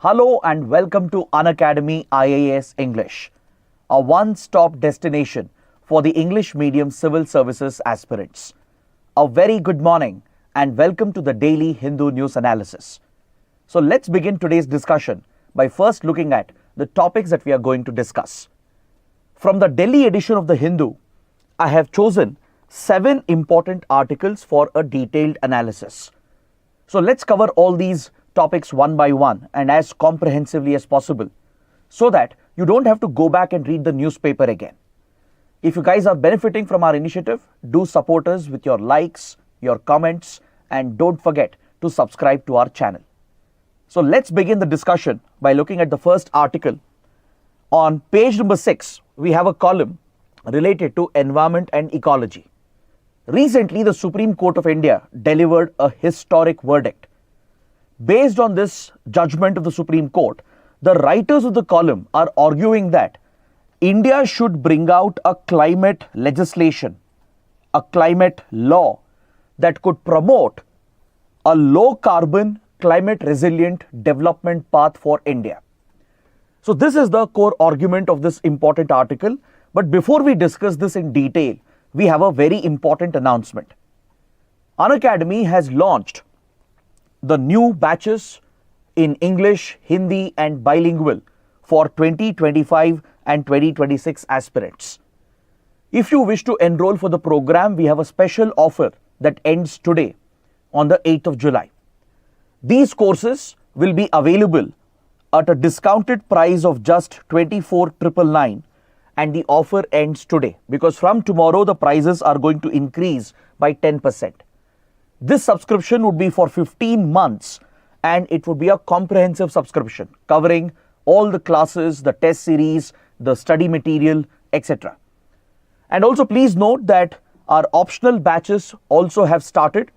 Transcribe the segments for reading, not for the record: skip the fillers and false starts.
Hello and welcome to Unacademy IAS English, a one-stop destination for the English medium civil services aspirants. A very good morning and welcome to the daily Hindu news analysis. So let's begin today's discussion by first looking at the topics that we are going to discuss. From the Delhi edition of the Hindu, I have chosen 7 important articles for a detailed analysis. So let's cover all these topics one by one and as comprehensively as possible so that you don't have to go back and read the newspaper again. If you guys are benefiting from our initiative, do support us with your likes, your comments, and don't forget to subscribe to our channel. So let's begin the discussion by looking at the first article. On page number 6, we have a column related to environment and ecology. Recently, the Supreme Court of India delivered a historic verdict. Based on this judgment of the Supreme Court, the writers of the column are arguing that India should bring out a climate legislation, a climate law that could promote a low carbon, climate resilient development path for India. So this is the core argument of this important article. But before we discuss this in detail, we have a very important announcement. Unacademy has launched the new batches in English, Hindi and bilingual for 2025 and 2026 aspirants. If you wish to enroll for the program, we have a special offer that ends today on the 8th of July. These courses will be available at a discounted price of just 24,999 and the offer ends today because from tomorrow the prices are going to increase by 10%. This subscription would be for 15 months and it would be a comprehensive subscription covering all the classes, the test series, the study material, etc. And also please note that our optional batches also have started.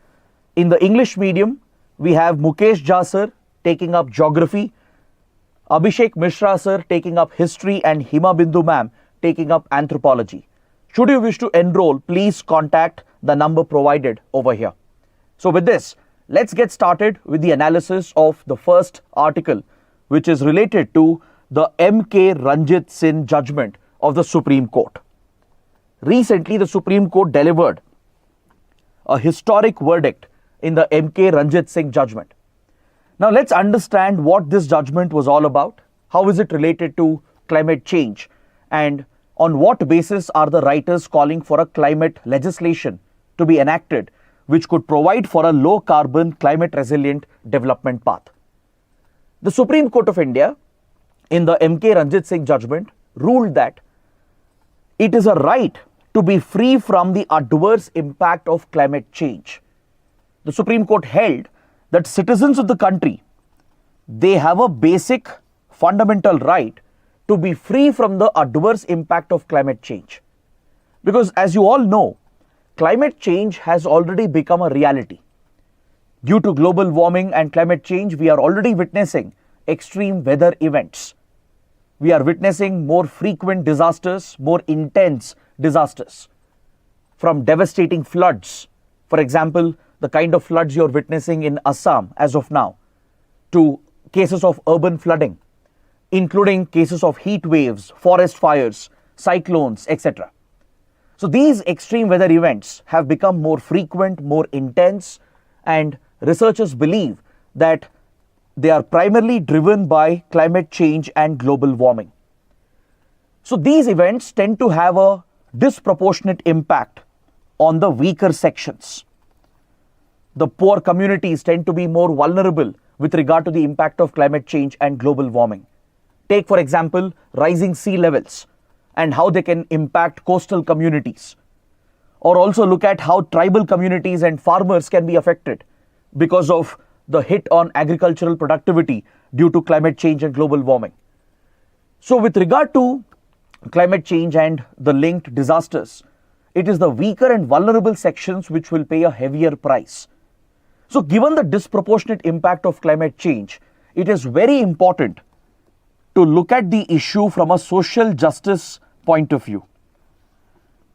In the English medium, we have Mukesh Jha sir taking up geography, Abhishek Mishra sir taking up history and Hima Bindu ma'am taking up anthropology. Should you wish to enroll, please contact the number provided over here. So with this, let's get started with the analysis of the first article, which is related to the M.K. Ranjit Singh judgment of the Supreme Court. Recently, the Supreme Court delivered a historic verdict in the M.K. Ranjit Singh judgment. Now let's understand what this judgment was all about. How is it related to climate change? And on what basis are the writers calling for a climate legislation to be enacted which could provide for a low carbon, climate resilient development path? The Supreme Court of India in the M.K. Ranjit Singh judgment ruled that it is a right to be free from the adverse impact of climate change. The Supreme Court held that citizens of the country, they have a basic fundamental right to be free from the adverse impact of climate change. Because as you all know, climate change has already become a reality. Due to global warming and climate change, we are already witnessing extreme weather events. We are witnessing more frequent disasters, more intense disasters, from devastating floods. For example, the kind of floods you're witnessing in Assam as of now, to cases of urban flooding, including cases of heat waves, forest fires, cyclones, etc. So these extreme weather events have become more frequent, more intense, and researchers believe that they are primarily driven by climate change and global warming. So these events tend to have a disproportionate impact on the weaker sections. The poor communities tend to be more vulnerable with regard to the impact of climate change and global warming. Take, for example, rising sea levels and how they can impact coastal communities. Or also look at how tribal communities and farmers can be affected because of the hit on agricultural productivity due to climate change and global warming. So with regard to climate change and the linked disasters, it is the weaker and vulnerable sections which will pay a heavier price. So given the disproportionate impact of climate change, it is very important to look at the issue from a social justice point of view.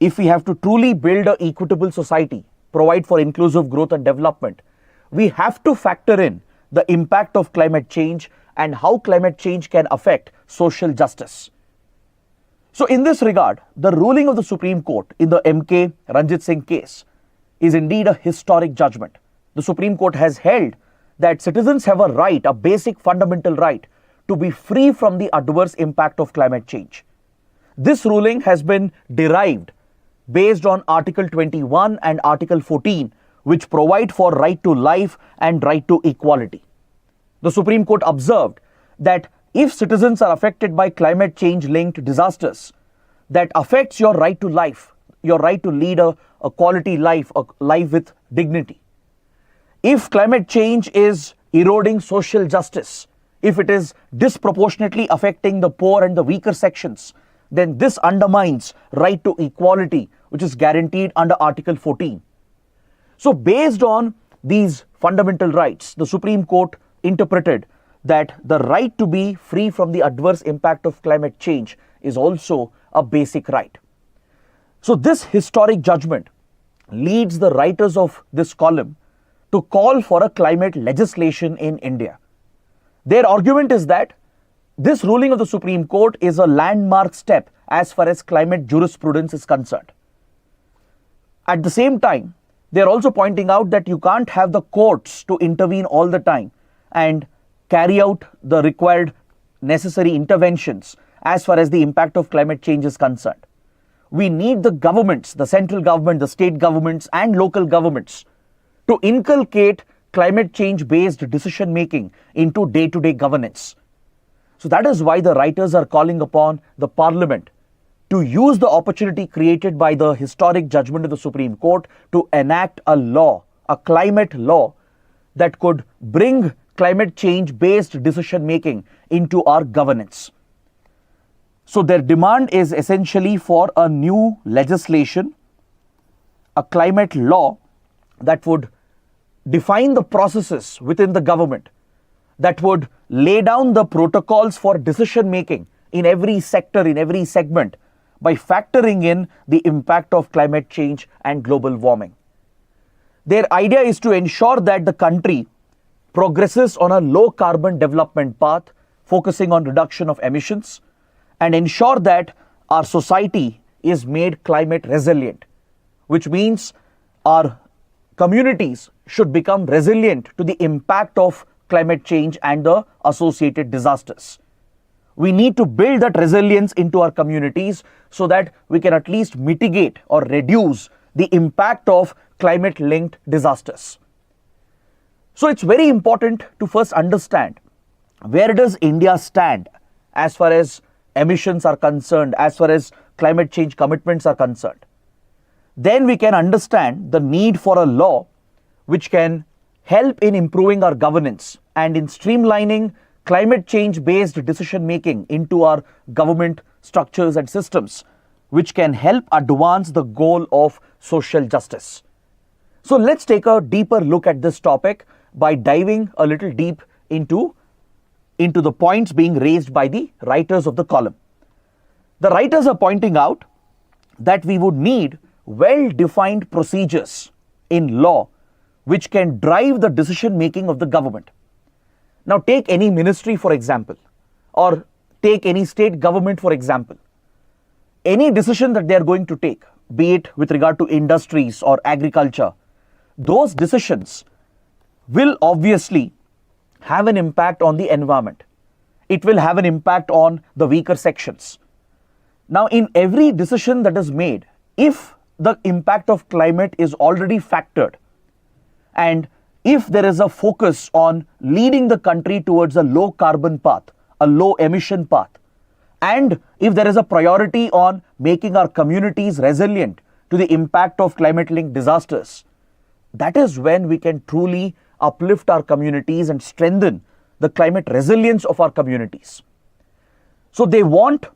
If we have to truly build an equitable society, provide for inclusive growth and development, we have to factor in the impact of climate change and how climate change can affect social justice. So in this regard, the ruling of the Supreme Court in the MK Ranjit Singh case is indeed a historic judgment. The Supreme Court has held that citizens have a right, a basic fundamental right, to be free from the adverse impact of climate change. This ruling has been derived based on Article 21 and Article 14, which provide for right to life and right to equality. The Supreme Court observed that if citizens are affected by climate change linked disasters, that affects your right to life, your right to lead a quality life, a life with dignity. If climate change is eroding social justice, if it is disproportionately affecting the poor and the weaker sections, then this undermines right to equality, which is guaranteed under Article 14. So based on these fundamental rights, the Supreme Court interpreted that the right to be free from the adverse impact of climate change is also a basic right. So this historic judgment leads the writers of this column to call for a climate legislation in India. Their argument is that this ruling of the Supreme Court is a landmark step as far as climate jurisprudence is concerned. At the same time, they are also pointing out that you can't have the courts to intervene all the time and carry out the required necessary interventions as far as the impact of climate change is concerned. We need the governments, the central government, the state governments and local governments to inculcate climate change based decision making into day-to-day governance. So that is why the writers are calling upon the Parliament to use the opportunity created by the historic judgment of the Supreme Court to enact a law, a climate law that could bring climate change based decision making into our governance. So their demand is essentially for a new legislation, a climate law that would define the processes within the government, that would lay down the protocols for decision making in every sector, in every segment, by factoring in the impact of climate change and global warming. Their idea is to ensure that the country progresses on a low carbon development path, focusing on reduction of emissions, and ensure that our society is made climate resilient, which means our communities should become resilient to the impact of climate change and the associated disasters. We need to build that resilience into our communities so that we can at least mitigate or reduce the impact of climate-linked disasters. So it's very important to first understand where does India stand as far as emissions are concerned, as far as climate change commitments are concerned. Then we can understand the need for a law which can help in improving our governance and in streamlining climate change based decision making into our government structures and systems, which can help advance the goal of social justice. So let's take a deeper look at this topic by diving a little deep into the points being raised by the writers of the column. The writers are pointing out that we would need well-defined procedures in law which can drive the decision making of the government. Now take any ministry for example, or take any state government for example. Any decision that they are going to take, be it with regard to industries or agriculture, those decisions will obviously have an impact on the environment. It will have an impact on the weaker sections. Now in every decision that is made, if the impact of climate is already factored, and if there is a focus on leading the country towards a low carbon path, a low emission path, and if there is a priority on making our communities resilient to the impact of climate-linked disasters, that is when we can truly uplift our communities and strengthen the climate resilience of our communities. So they want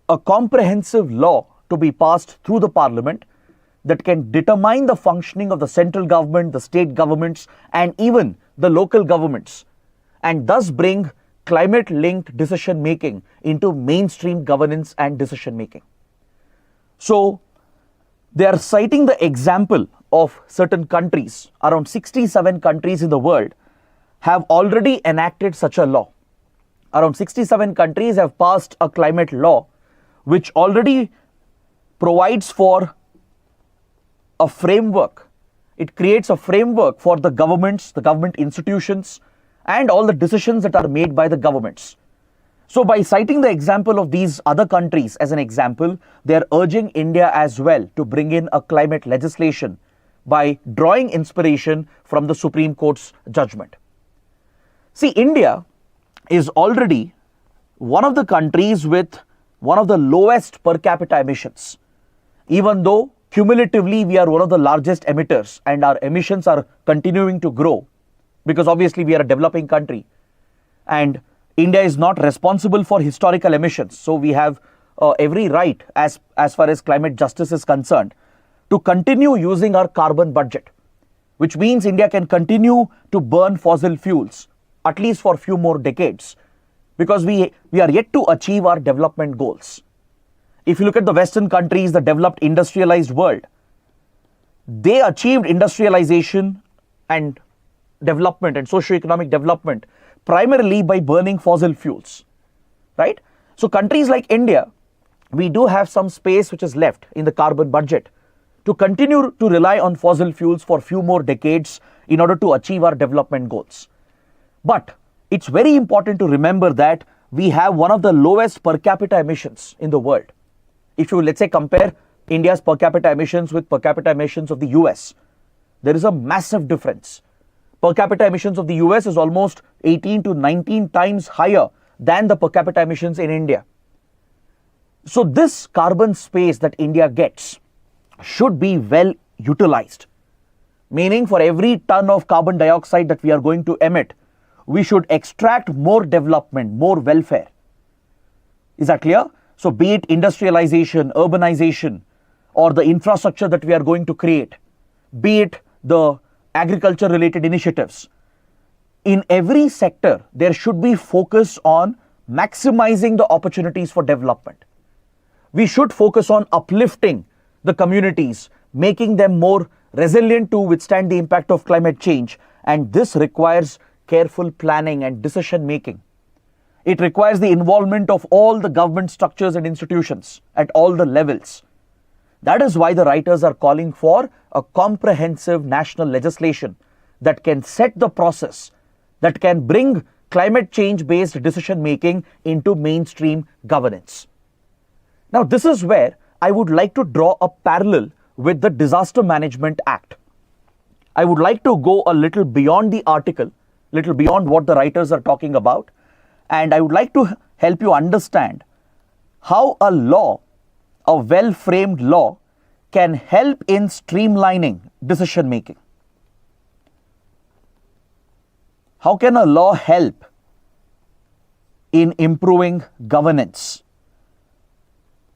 a comprehensive law to be passed through the Parliament that can determine the functioning of the central government, the state governments, and even the local governments, and thus bring climate-linked decision making into mainstream governance and decision making. So they are citing the example of certain countries. Around 67 countries in the world have already enacted such a law. around 67 countries have passed a climate law which already provides for a framework. It creates a framework for the governments, the government institutions, and all the decisions that are made by the governments. So by citing the example of these other countries as an example, they are urging India as well to bring in a climate legislation by drawing inspiration from the Supreme Court's judgment. See, India is already one of the countries with one of the lowest per capita emissions, even though cumulatively we are one of the largest emitters and our emissions are continuing to grow because obviously we are a developing country and India is not responsible for historical emissions. So we have every right as far as climate justice is concerned to continue using our carbon budget, which means India can continue to burn fossil fuels at least for a few more decades because we are yet to achieve our development goals. If you look at the Western countries, the developed industrialized world, they achieved industrialization and development and socio-economic development primarily by burning fossil fuels, right? So countries like India, we do have some space which is left in the carbon budget to continue to rely on fossil fuels for a few more decades in order to achieve our development goals. But it's very important to remember that we have one of the lowest per capita emissions in the world. If you, let's say, compare India's per capita emissions with per capita emissions of the US, there is a massive difference. Per capita emissions of the US is almost 18 to 19 times higher than the per capita emissions in India. So this carbon space that India gets should be well utilized. Meaning for every ton of carbon dioxide that we are going to emit, we should extract more development, more welfare. Is that clear? So be it industrialization, urbanization, or the infrastructure that we are going to create, be it the agriculture related initiatives. In every sector, there should be focus on maximizing the opportunities for development. We should focus on uplifting the communities, making them more resilient to withstand the impact of climate change. And this requires careful planning and decision making. It requires the involvement of all the government structures and institutions at all the levels. That is why the writers are calling for a comprehensive national legislation that can set the process, that can bring climate change based decision making into mainstream governance. Now, this is where I would like to draw a parallel with the Disaster Management Act. I would like to go a little beyond the article, little beyond what the writers are talking about, and I would like to help you understand how a law, a well-framed law, can help in streamlining decision making. How can a law help in improving governance?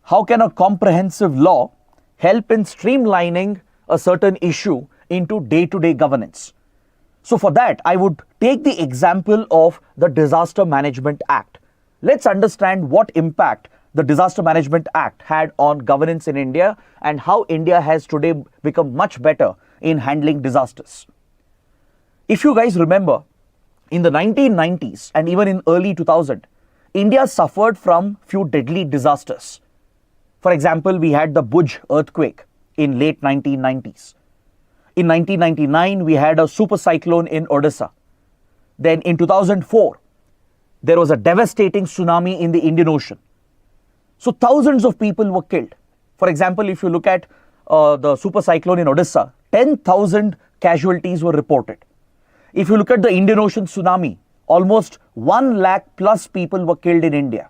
How can a comprehensive law help in streamlining a certain issue into day-to-day governance? So for that, I would take the example of the Disaster Management Act. Let's understand what impact the Disaster Management Act had on governance in India and how India has today become much better in handling disasters. If you guys remember, in the 1990s and even in early 2000, India suffered from few deadly disasters. For example, we had the Bhuj earthquake in late 1990s. In 1999, we had a super cyclone in Odisha. Then in 2004, there was a devastating tsunami in the Indian Ocean. So thousands of people were killed. For example, if you look at the super cyclone in Odisha, 10,000 casualties were reported. If you look at the Indian Ocean tsunami, almost 1 lakh plus people were killed in India.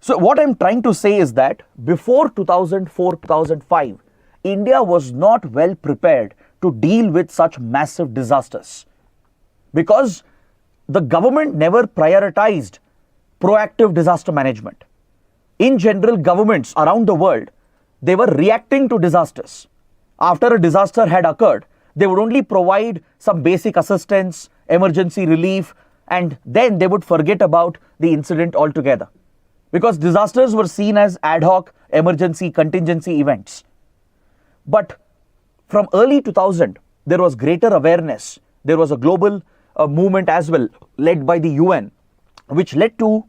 So what I'm trying to say is that before 2004-2005, India was not well prepared to deal with such massive disasters because the government never prioritized proactive disaster management. In general, governments around the world, they were reacting to disasters. After a disaster had occurred, they would only provide some basic assistance, emergency relief, and then they would forget about the incident altogether. Because disasters were seen as ad hoc, emergency, contingency events. But from early 2000, there was greater awareness. There was a global movement as well, led by the UN, which led to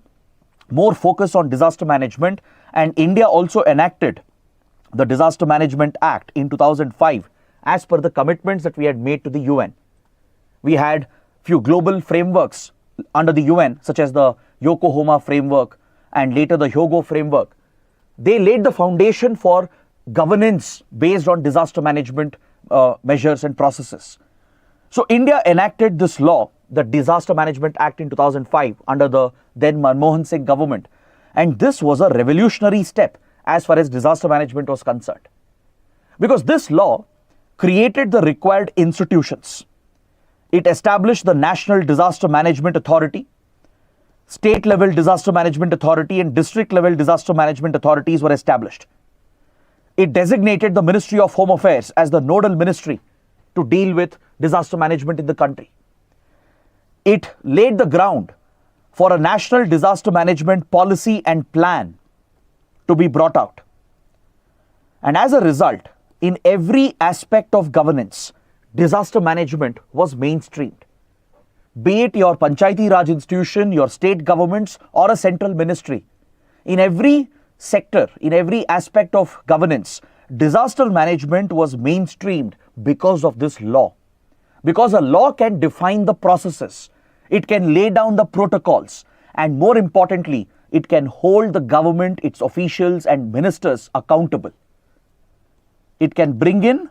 more focus on disaster management, and India also enacted the Disaster Management Act in 2005 as per the commitments that we had made to the UN. We had few global frameworks under the UN, such as the Yokohama framework and later the Hyogo framework. They laid the foundation for governance based on disaster management measures and processes. So India enacted this law, the Disaster Management Act in 2005 under the then Manmohan Singh government, and this was a revolutionary step as far as disaster management was concerned, because this law created the required institutions. It established the National Disaster Management Authority, state level disaster management authority and district level disaster management authorities were established. It designated the Ministry of Home Affairs as the nodal ministry to deal with disaster management in the country. It laid the ground for a national disaster management policy and plan to be brought out. And as a result, in every aspect of governance, disaster management was mainstreamed. Be it your Panchayati Raj institution, your state governments, or a central ministry, in every sector, in every aspect of governance, disaster management was mainstreamed because of this law. Because a law can define the processes, it can lay down the protocols, and more importantly, it can hold the government, its officials and ministers accountable. It can bring in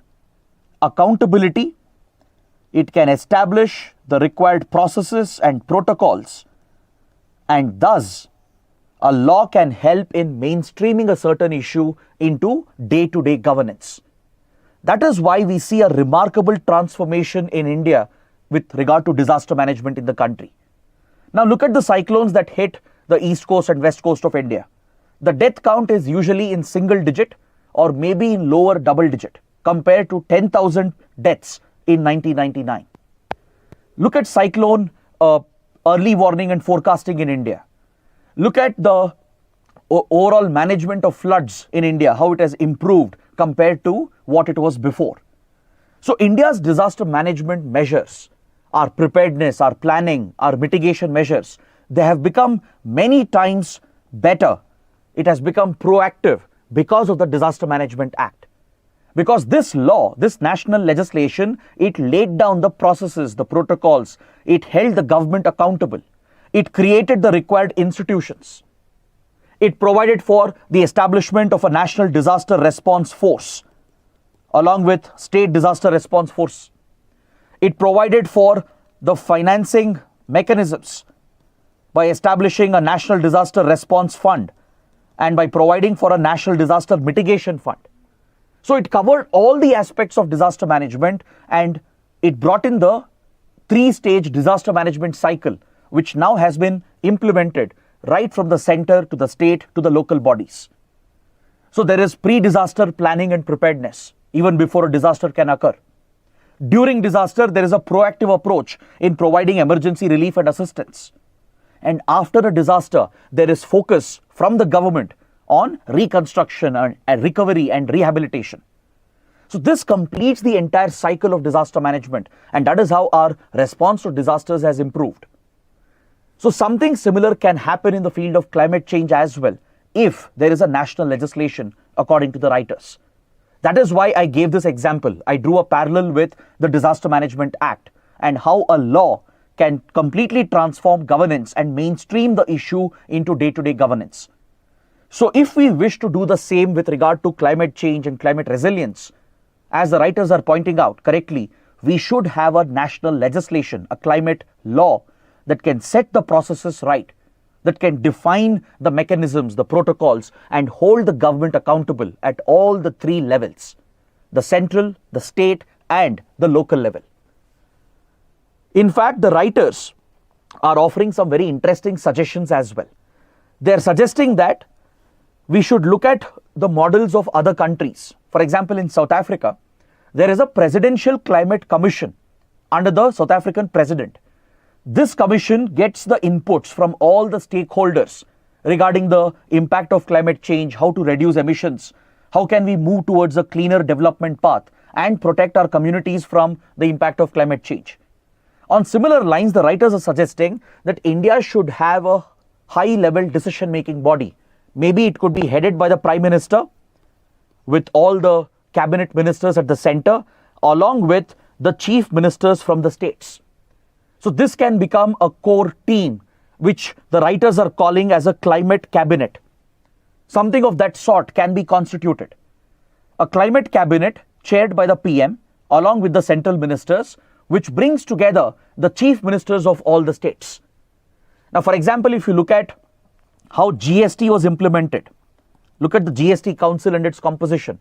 accountability. It can establish the required processes and protocols, and thus a law can help in mainstreaming a certain issue into day-to-day governance. That is why we see a remarkable transformation in India with regard to disaster management in the country. Now look at the cyclones that hit the east coast and west coast of India. The death count is usually in single digit or maybe in lower double digit compared to 10,000 deaths in 1999. Look at cyclone early warning and forecasting in India. Look at the overall management of floods in India, how it has improved compared to what it was before. So India's disaster management measures, our preparedness, our planning, our mitigation measures, they have become many times better. It has become proactive because of the Disaster Management Act. Because this law, this national legislation, it laid down the processes, the protocols, it held the government accountable, it created the required institutions, it provided for the establishment of a national disaster response force along with state disaster response force. It provided for the financing mechanisms by establishing a national disaster response fund and by providing for a national disaster mitigation fund. So it covered all the aspects of disaster management, and it brought in the three-stage disaster management cycle, which now has been implemented right from the center to the state to the local bodies. So there is pre-disaster planning and preparedness even before a disaster can occur. During disaster, there is a proactive approach in providing emergency relief and assistance. And after a disaster, there is focus from the government on reconstruction and recovery and rehabilitation. So this completes the entire cycle of disaster management, and that is how our response to disasters has improved. So something similar can happen in the field of climate change as well if there is a national legislation according to the writers. That is why I gave this example. I drew a parallel with the Disaster Management Act and how a law can completely transform governance and mainstream the issue into day-to-day governance. So if we wish to do the same with regard to climate change and climate resilience, as the writers are pointing out correctly, we should have a national legislation, a climate law that can set the processes right, that can define the mechanisms, the protocols, and hold the government accountable at all the three levels, the central, the state, and the local level. In fact, the writers are offering some very interesting suggestions as well. They are suggesting that we should look at the models of other countries. For example, in South Africa, there is a Presidential Climate Commission under the South African president. This commission gets the inputs from all the stakeholders regarding the impact of climate change, how to reduce emissions, how can we move towards a cleaner development path and protect our communities from the impact of climate change. On similar lines, the writers are suggesting that India should have a high-level decision-making body. Maybe it could be headed by the Prime Minister with all the cabinet ministers at the center, along with the chief ministers from the states. So this can become a core team, which the writers are calling as a climate cabinet. Something of that sort can be constituted. A climate cabinet chaired by the PM, along with the central ministers, which brings together the chief ministers of all the states. Now, for example, if you look at how GST was implemented, look at the GST Council and its composition,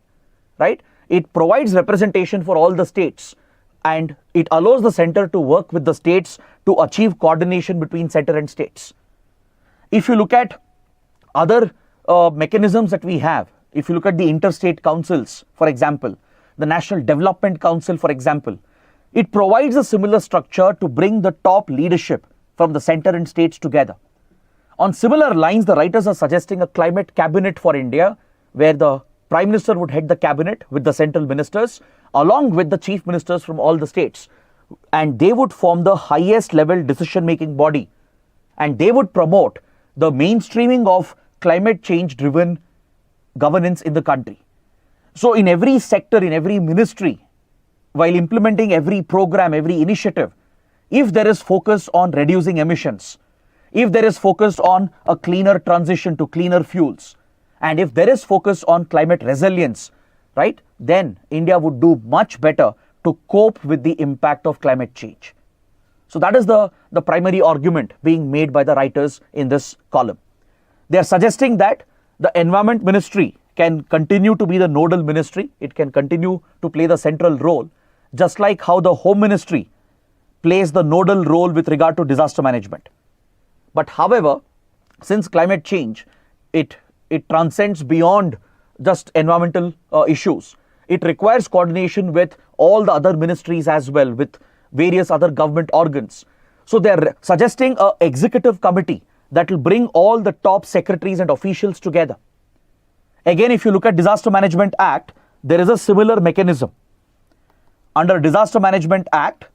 right? It provides representation for all the states, and it allows the center to work with the states to achieve coordination between center and states. If you look at other mechanisms that we have, if you look at the interstate councils, for example, the National Development Council, for example, it provides a similar structure to bring the top leadership from the center and states together. On similar lines, the writers are suggesting a climate cabinet for India, where the Prime Minister would head the cabinet with the central ministers, along with the chief ministers from all the states. And they would form the highest level decision-making body. And they would promote the mainstreaming of climate change-driven governance in the country. So in every sector, in every ministry, while implementing every program, every initiative, if there is focus on reducing emissions, if there is focus on a cleaner transition to cleaner fuels, and if there is focus on climate resilience, right, then India would do much better to cope with the impact of climate change. So that is the primary argument being made by the writers in this column. They are suggesting that the Environment Ministry can continue to be the nodal ministry. It can continue to play the central role, just like how the Home Ministry plays the nodal role with regard to disaster management. But however, since climate change, it transcends beyond just environmental issues. It requires coordination with all the other ministries as well, with various other government organs. So they are suggesting an executive committee that will bring all the top secretaries and officials together. Again, if you look at Disaster Management Act, there is a similar mechanism. Under Disaster Management Act,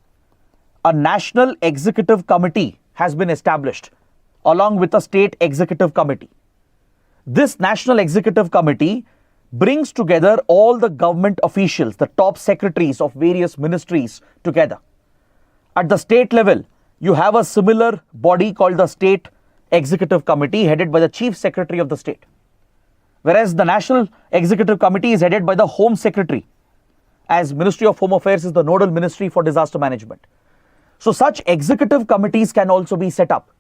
a National Executive Committee has been established along with a State Executive Committee. This National Executive Committee brings together all the government officials, the top secretaries of various ministries together. At the state level, you have a similar body called the State Executive Committee, headed by the Chief Secretary of the state. Whereas the National Executive Committee is headed by the Home Secretary, as Ministry of Home Affairs is the nodal ministry for disaster management. So such executive committees can also be set up,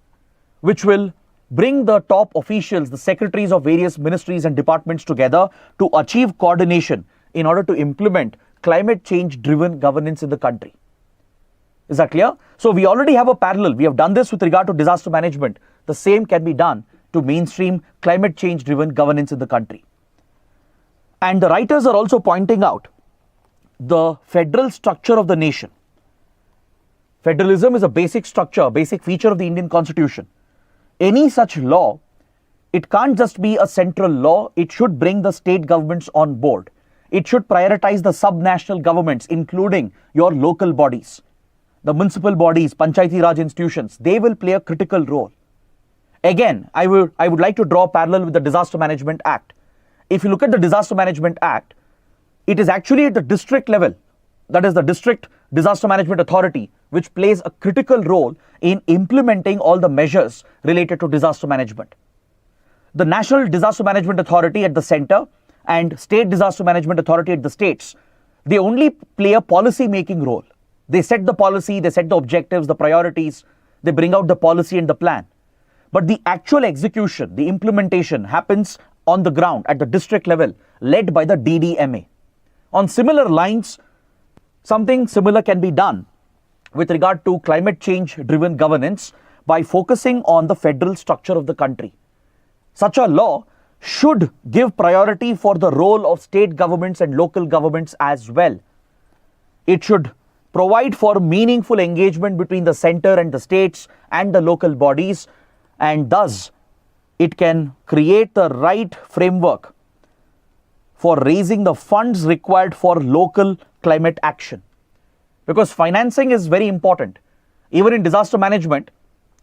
which will bring the top officials, the secretaries of various ministries and departments together to achieve coordination in order to implement climate change driven governance in the country. Is that clear? So we already have a parallel. We have done this with regard to disaster management. The same can be done to mainstream climate change driven governance in the country. And the writers are also pointing out the federal structure of the nation. Federalism is a basic structure, basic feature of the Indian Constitution. Any such law, it can't just be a central law, it should bring the state governments on board. It should prioritize the sub-national governments, including your local bodies. The municipal bodies, Panchayati Raj institutions, they will play a critical role. Again, I would like to draw a parallel with the Disaster Management Act. If you look at the Disaster Management Act, it is actually at the district level, that is the District Disaster Management Authority, which plays a critical role in implementing all the measures related to disaster management. The National Disaster Management Authority at the center and State Disaster Management Authority at the states, they only play a policy making role. They set the policy, they set the objectives, the priorities, they bring out the policy and the plan. But the actual execution, the implementation happens on the ground at the district level, led by the DDMA. On similar lines, something similar can be done with regard to climate change driven governance by focusing on the federal structure of the country. Such a law should give priority for the role of state governments and local governments as well. It should provide for meaningful engagement between the center and the states and the local bodies, and thus it can create the right framework for raising the funds required for local climate action. Because financing is very important. Even in disaster management,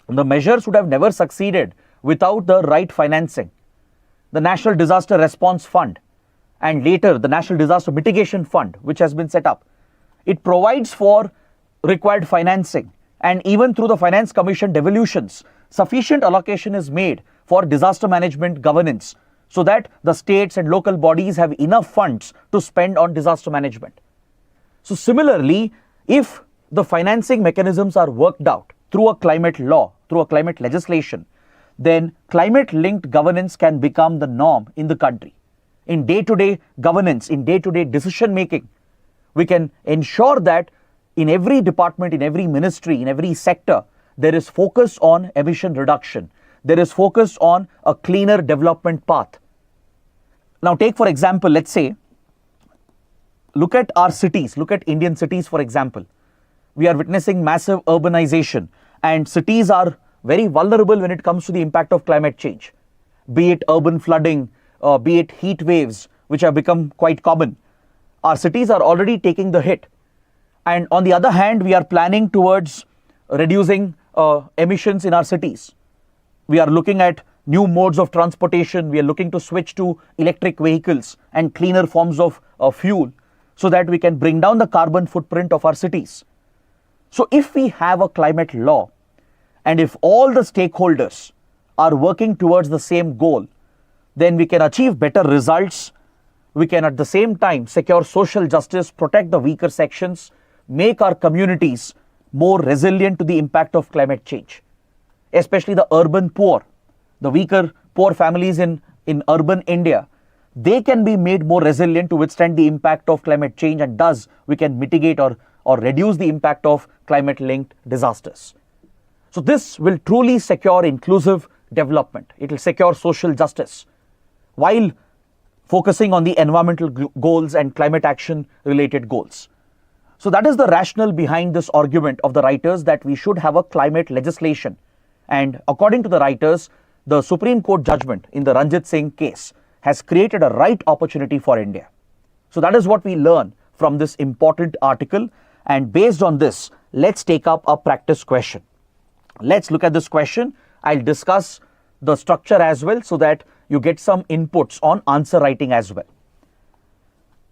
the measures would have never succeeded without the right financing. The National Disaster Response Fund and later the National Disaster Mitigation Fund, which has been set up, it provides for required financing, and even through the Finance Commission devolutions, sufficient allocation is made for disaster management governance so that the states and local bodies have enough funds to spend on disaster management. So similarly, if the financing mechanisms are worked out through a climate law, through a climate legislation, then climate-linked governance can become the norm in the country. In day-to-day governance, in day-to-day decision-making, we can ensure that in every department, in every ministry, in every sector, there is focus on emission reduction. There is focus on a cleaner development path. Now take for example, let's say, look at our cities, look at Indian cities for example. We are witnessing massive urbanization and cities are very vulnerable when it comes to the impact of climate change. Be it urban flooding, be it heat waves, which have become quite common. Our cities are already taking the hit. And on the other hand, we are planning towards reducing emissions in our cities. We are looking at new modes of transportation. We are looking to switch to electric vehicles and cleaner forms of fuel so that we can bring down the carbon footprint of our cities. So if we have a climate law and if all the stakeholders are working towards the same goal, then we can achieve better results. We can at the same time secure social justice, protect the weaker sections, make our communities more resilient to the impact of climate change. Especially the urban poor, the weaker poor families in urban India, they can be made more resilient to withstand the impact of climate change, and thus we can mitigate or reduce the impact of climate-linked disasters. So this will truly secure inclusive development. It will secure social justice while focusing on the environmental goals and climate action related goals. So that is the rationale behind this argument of the writers that we should have a climate legislation. And according to the writers, the Supreme Court judgment in the Ranjit Singh case has created a right opportunity for India. So that is what we learn from this important article. And based on this, let's take up a practice question. Let's look at this question. I'll discuss the structure as well so that you get some inputs on answer writing as well.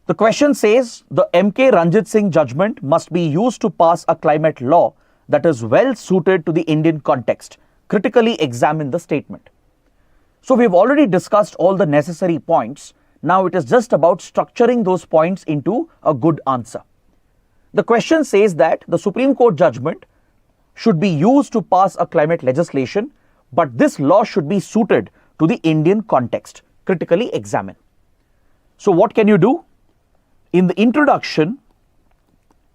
The question says, the M.K. Ranjit Singh judgment must be used to pass a climate law that is well suited to the Indian context. Critically examine the statement. So we've already discussed all the necessary points. Now it is just about structuring those points into a good answer. The question says that the Supreme Court judgment should be used to pass a climate legislation, but this law should be suited to the Indian context. Critically examine. So what can you do? In the introduction,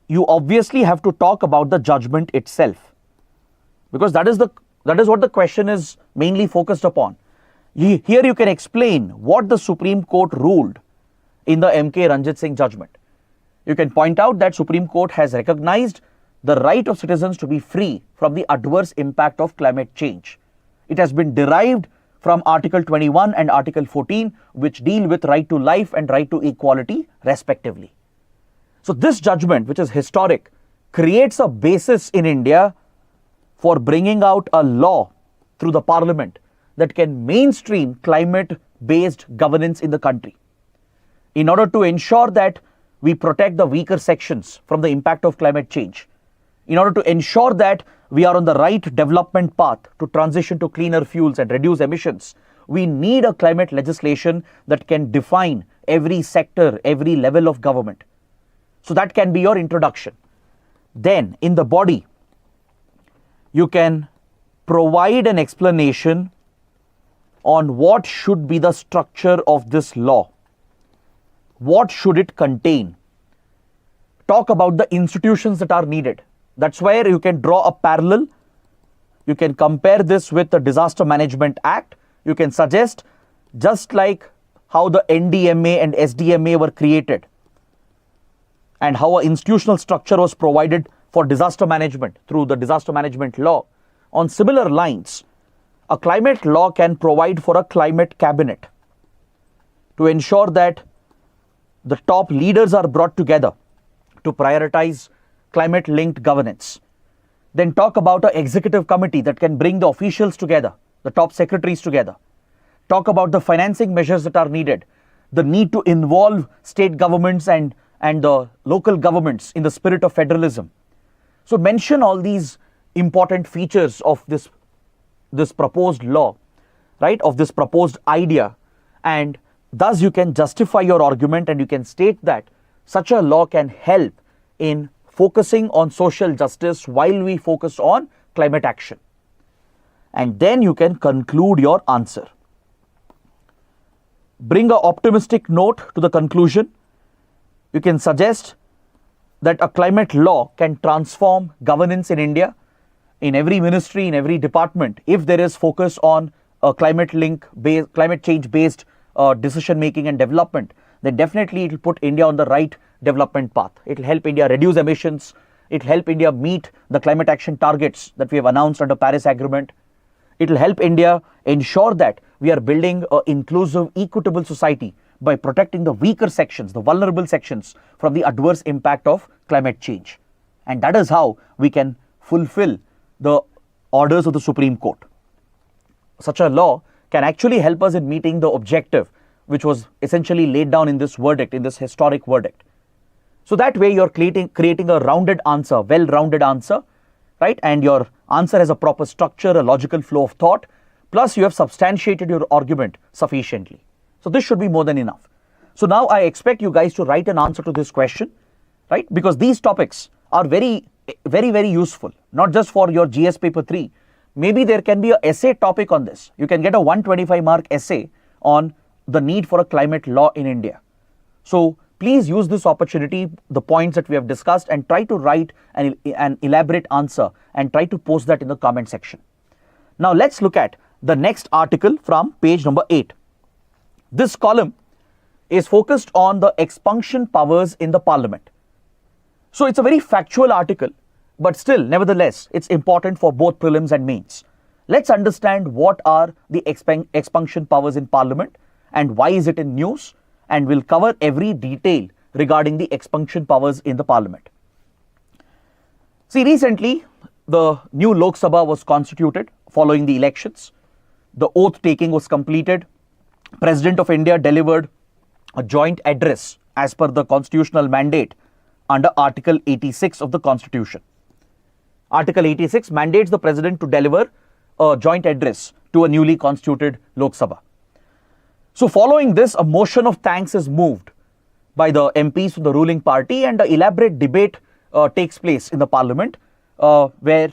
you obviously have to talk about the judgment itself, because that is what the question is mainly focused upon. Here you can explain what the Supreme Court ruled in the M.K. Ranjit Singh judgment. You can point out that Supreme Court has recognized the right of citizens to be free from the adverse impact of climate change. It has been derived from Article 21 and Article 14, which deal with right to life and right to equality respectively. So this judgment, which is historic, creates a basis in India for bringing out a law through the parliament that can mainstream climate-based governance in the country. In order to ensure that we protect the weaker sections from the impact of climate change, in order to ensure that we are on the right development path to transition to cleaner fuels and reduce emissions, we need a climate legislation that can define every sector, every level of government. So that can be your introduction. Then in the body, you can provide an explanation on what should be the structure of this law. What should it contain? Talk about the institutions that are needed. That's where you can draw a parallel. You can compare this with the Disaster Management Act. You can suggest, just like how the NDMA and SDMA were created and how an institutional structure was provided for disaster management through the Disaster Management Law, on similar lines, a climate law can provide for a climate cabinet to ensure that the top leaders are brought together to prioritize climate-linked governance. Then talk about an executive committee that can bring the officials together, the top secretaries together. Talk about the financing measures that are needed, the need to involve state governments and the local governments in the spirit of federalism. So mention all these important features of this proposed law, right, of this proposed idea, and thus you can justify your argument and you can state that such a law can help in focusing on social justice while we focus on climate action. And then you can conclude your answer. Bring an optimistic note to the conclusion. You can suggest that a climate law can transform governance in India, in every ministry, in every department, if there is focus on a climate change based decision making and development. Then definitely it will put India on the right development path. It will help India reduce emissions. It will help India meet the climate action targets that we have announced under Paris Agreement. It will help India ensure that we are building an inclusive, equitable society by protecting the weaker sections, the vulnerable sections from the adverse impact of climate change. And that is how we can fulfill the orders of the Supreme Court. Such a law can actually help us in meeting the objective which was essentially laid down in this verdict, in this historic verdict. So that way you're creating a rounded answer, well-rounded answer, right? And your answer has a proper structure, a logical flow of thought, plus you have substantiated your argument sufficiently. So this should be more than enough. So now I expect you guys to write an answer to this question, right? Because these topics are very, very useful, not just for your GS paper 3. Maybe there can be an essay topic on this. You can get a 125 mark essay on the need for a climate law in India. So please use this opportunity, the points that we have discussed, and try to write an elaborate answer and try to post that in the comment section. Now let's look at the next article from page number 8. This column is focused on the expunction powers in the parliament. So it's a very factual article, but still, nevertheless, it's important for both prelims and mains. Let's understand what are the expunction powers in parliament and why is it in news, and we'll cover every detail regarding the expunction powers in the parliament. See, recently, the new Lok Sabha was constituted following the elections. The oath taking was completed. President of India delivered a joint address as per the constitutional mandate under Article 86 of the Constitution. Article 86 mandates the President to deliver a joint address to a newly constituted Lok Sabha. So following this, a motion of thanks is moved by the MPs from the ruling party, and an elaborate debate takes place in the parliament where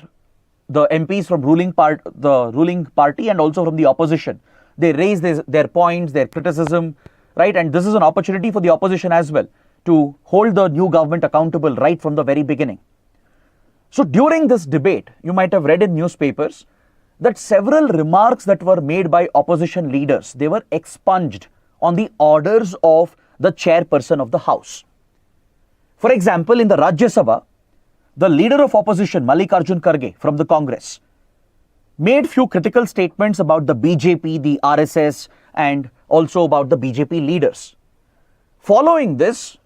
the MPs from the ruling party and also from the opposition, they raise their points, their criticism, right? And this is an opportunity for the opposition as well to hold the new government accountable right from the very beginning. So during this debate, you might have read in newspapers that several remarks that were made by opposition leaders, they were expunged on the orders of the chairperson of the House. For example, in the Rajya Sabha, the leader of opposition, Mallikarjun Kharge from the Congress, made few critical statements about the BJP, the RSS, and also about the BJP leaders. Following this,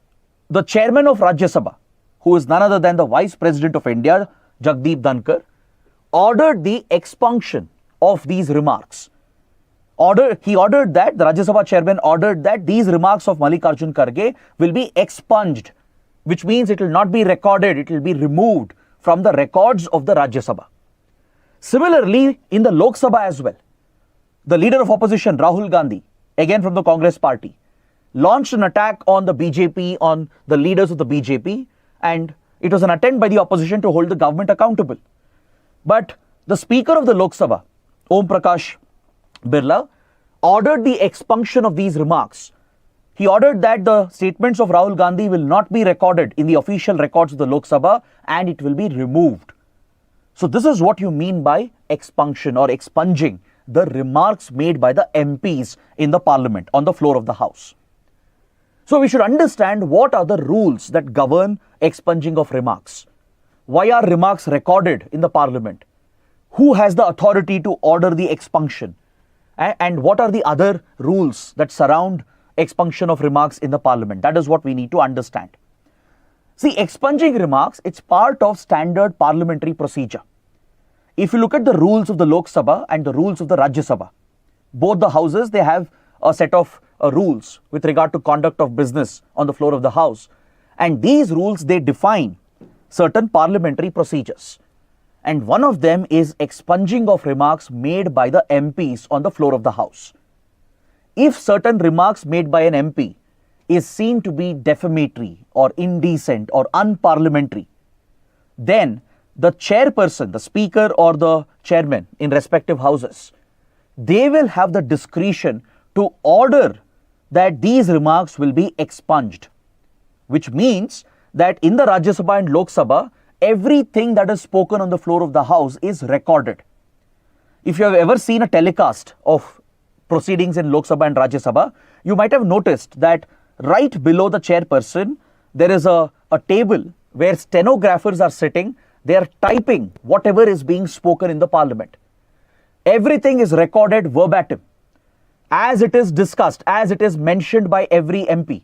the chairman of Rajya Sabha, who is none other than the Vice President of India, Jagdeep Dhankar, ordered the expunction of these remarks. He ordered that, the Rajya Sabha chairman ordered that these remarks of Mallikarjun Kharge will be expunged, which means it will not be recorded, it will be removed from the records of the Rajya Sabha. Similarly, in the Lok Sabha as well, the leader of opposition, Rahul Gandhi, again from the Congress party, launched an attack on the BJP, on the leaders of the BJP, and it was an attempt by the opposition to hold the government accountable. But the Speaker of the Lok Sabha, Om Prakash Birla, ordered the expunction of these remarks. He ordered that the statements of Rahul Gandhi will not be recorded in the official records of the Lok Sabha and it will be removed. So this is what you mean by expunction or expunging the remarks made by the MPs in the parliament on the floor of the House. So we should understand what are the rules that govern expunging of remarks. Why are remarks recorded in the parliament? Who has the authority to order the expunction? And what are the other rules that surround expunction of remarks in the parliament? That is what we need to understand. See, expunging remarks, it's part of standard parliamentary procedure. If you look at the rules of the Lok Sabha and the rules of the Rajya Sabha, both the houses, they have a set of rules with regard to conduct of business on the floor of the house. And these rules, they define certain parliamentary procedures. And one of them is expunging of remarks made by the MPs on the floor of the house. If certain remarks made by an MP is seen to be defamatory or indecent or unparliamentary, then the chairperson, the speaker or the chairman in respective houses, they will have the discretion to order that these remarks will be expunged, which means that in the Rajya Sabha and Lok Sabha, everything that is spoken on the floor of the house is recorded. If you have ever seen a telecast of proceedings in Lok Sabha and Rajya Sabha, you might have noticed that right below the chairperson, there is a table where stenographers are sitting. They are typing whatever is being spoken in the parliament. Everything is recorded verbatim, as it is discussed, as it is mentioned by every MP,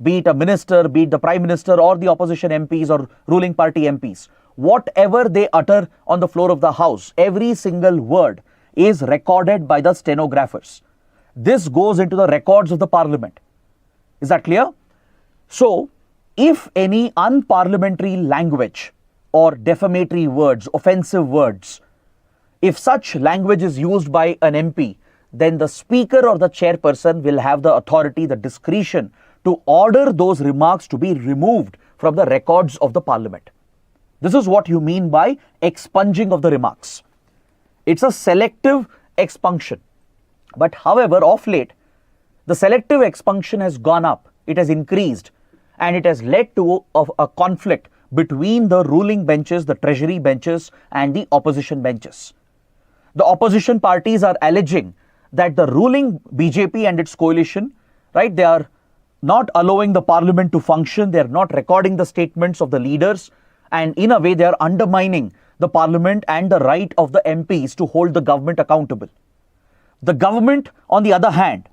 be it a minister, be it the Prime Minister or the opposition MPs or ruling party MPs. Whatever they utter on the floor of the house, every single word is recorded by the stenographers. This goes into the records of the parliament. Is that clear? So, if any unparliamentary language or defamatory words, offensive words, if such language is used by an MP, then the speaker or the chairperson will have the authority, the discretion to order those remarks to be removed from the records of the parliament. This is what you mean by expunging of the remarks. It's a selective expunction. But however, of late, the selective expunction has gone up, it has increased, and it has led to a conflict between the ruling benches, the treasury benches, and the opposition benches. The opposition parties are alleging that the ruling BJP and its coalition, right, they are not allowing the parliament to function, they are not recording the statements of the leaders, and in a way they are undermining the parliament and the right of the MPs to hold the government accountable. The government, on the other hand,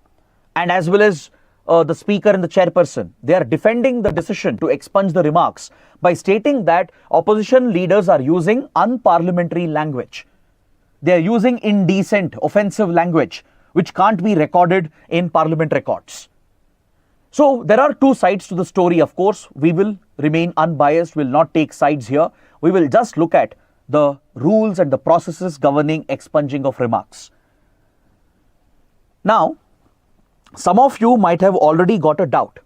and as well as the speaker and the chairperson, they are defending the decision to expunge the remarks by stating that opposition leaders are using unparliamentary language. They are using indecent, offensive language, which can't be recorded in parliament records. So there are two sides to the story. Of course, we will remain unbiased, will not take sides here. We will just look at the rules and the processes governing expunging of remarks. Now, some of you might have already got a doubt.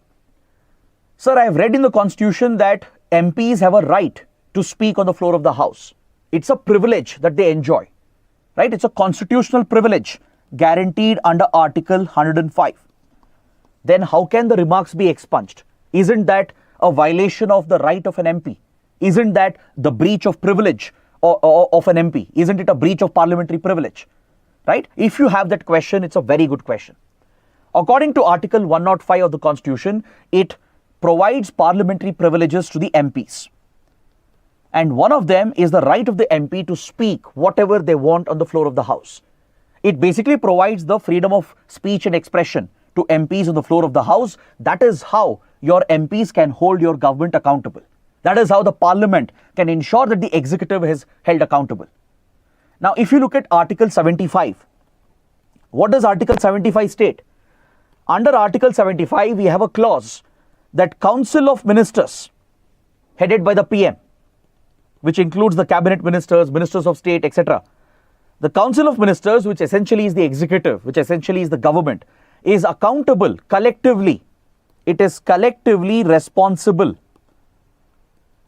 Sir, I have read in the Constitution that MPs have a right to speak on the floor of the House. It's a privilege that they enjoy, right? It's a constitutional privilege guaranteed under Article 105. Then how can the remarks be expunged? Isn't that a violation of the right of an MP? Isn't that the breach of privilege of an MP? Isn't it a breach of parliamentary privilege? Right? If you have that question, it's a very good question. According to Article 105 of the Constitution, it provides parliamentary privileges to the MPs. And one of them is the right of the MP to speak whatever they want on the floor of the House. It basically provides the freedom of speech and expression to MPs on the floor of the House. That is how your MPs can hold your government accountable. That is how the Parliament can ensure that the executive is held accountable. Now, if you look at Article 75, what does Article 75 state? Under Article 75, we have a clause that Council of Ministers, headed by the PM, which includes the cabinet ministers, ministers of state, etc. The Council of Ministers, which essentially is the executive, which essentially is the government, is accountable collectively. It is collectively responsible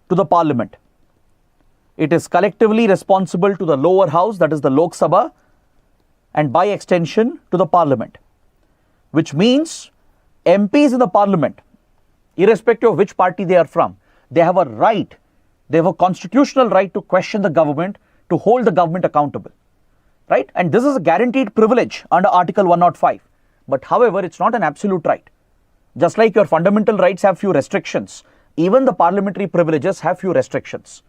to the Parliament. It is collectively responsible to the lower house, that is the Lok Sabha, and by extension to the Parliament. Which means MPs in the Parliament, irrespective of which party they are from, they have a right, they have a constitutional right to question the government, to hold the government accountable. Right? And this is a guaranteed privilege under Article 105. But however, it's not an absolute right. Just like your fundamental rights have few restrictions, even the parliamentary privileges have few restrictions.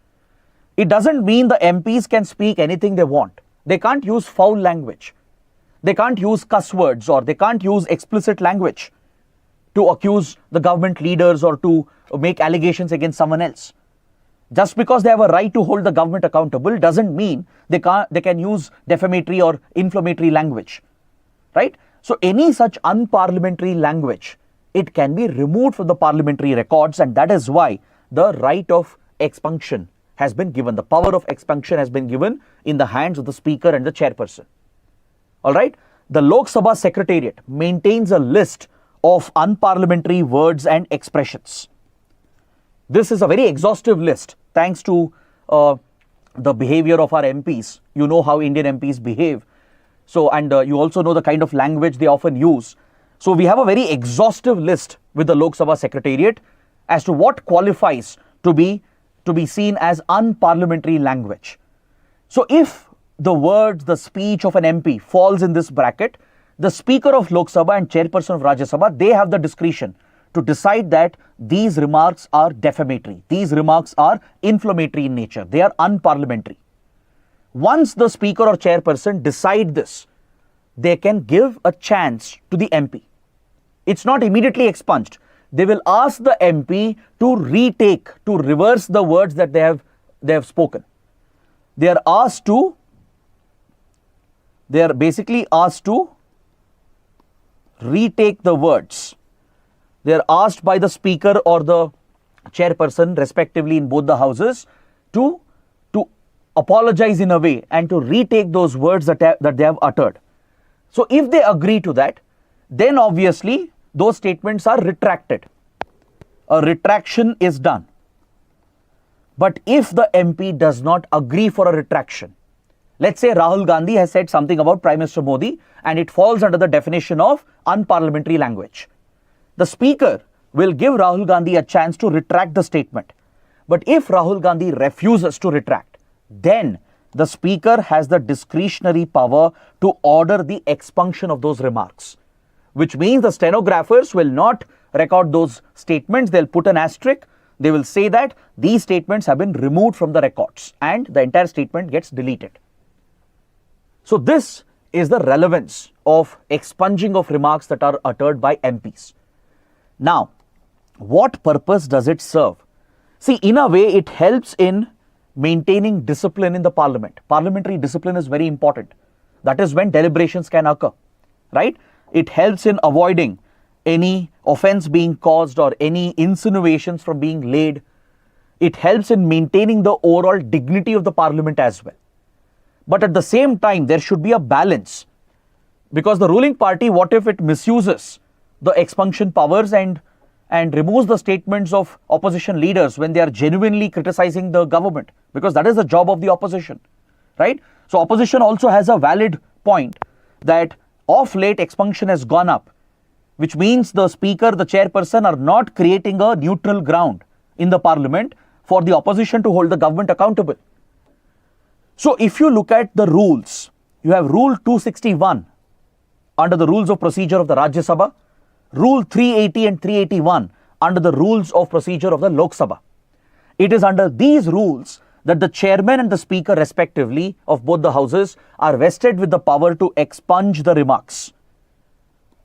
It doesn't mean the MPs can speak anything they want. They can't use foul language. They can't use cuss words or they can't use explicit language. to accuse the government leaders or to make allegations against someone else. Just because they have a right to hold the government accountable doesn't mean they can use defamatory or inflammatory language, right? So any such unparliamentary language, it can be removed from the parliamentary records, and that is why the right of expunction has been given. The power of expunction has been given in the hands of the speaker and the chairperson. All right. The Lok Sabha Secretariat maintains a list of unparliamentary words and expressions. This is a very exhaustive list thanks to the behavior of our MPs. You know how Indian MPs behave. So, and you also know the kind of language they often use. So, we have a very exhaustive list with the Lok Sabha Secretariat as to what qualifies to be seen as unparliamentary language. So, if the words, the speech of an MP falls in this bracket, the Speaker of Lok Sabha and Chairperson of Rajya Sabha, they have the discretion to decide that these remarks are defamatory, these remarks are inflammatory in nature, they are unparliamentary. Once the Speaker or Chairperson decide this, they can give a chance to the MP. It's not immediately expunged. They will ask the MP to retake, to reverse the words that they have spoken. They are basically asked to retake the words. They are asked by the speaker or the chairperson, respectively, in both the houses, to apologize in a way and to retake those words that they have uttered. So if they agree to that, then obviously those statements are retracted. A retraction is done. But if the MP does not agree for a retraction, let's say Rahul Gandhi has said something about Prime Minister Modi and it falls under the definition of unparliamentary language. The speaker will give Rahul Gandhi a chance to retract the statement. But if Rahul Gandhi refuses to retract, then the speaker has the discretionary power to order the expunction of those remarks, which means the stenographers will not record those statements. They'll put an asterisk. They will say that these statements have been removed from the records and the entire statement gets deleted. So this is the relevance of expunging of remarks that are uttered by MPs. Now, what purpose does it serve? See, in a way, it helps in maintaining discipline in the parliament. Parliamentary discipline is very important. That is when deliberations can occur, right? It helps in avoiding any offense being caused or any insinuations from being laid. It helps in maintaining the overall dignity of the parliament as well. But at the same time, there should be a balance, because the ruling party, what if it misuses the expunction powers and removes the statements of opposition leaders when they are genuinely criticizing the government, because that is the job of the opposition, right? So opposition also has a valid point that of late expunction has gone up, which means the speaker, the chairperson are not creating a neutral ground in the parliament for the opposition to hold the government accountable. So if you look at the rules, you have Rule 261 under the Rules of Procedure of the Rajya Sabha, Rule 380 and 381 under the Rules of Procedure of the Lok Sabha. It is under these rules that the chairman and the speaker respectively of both the houses are vested with the power to expunge the remarks.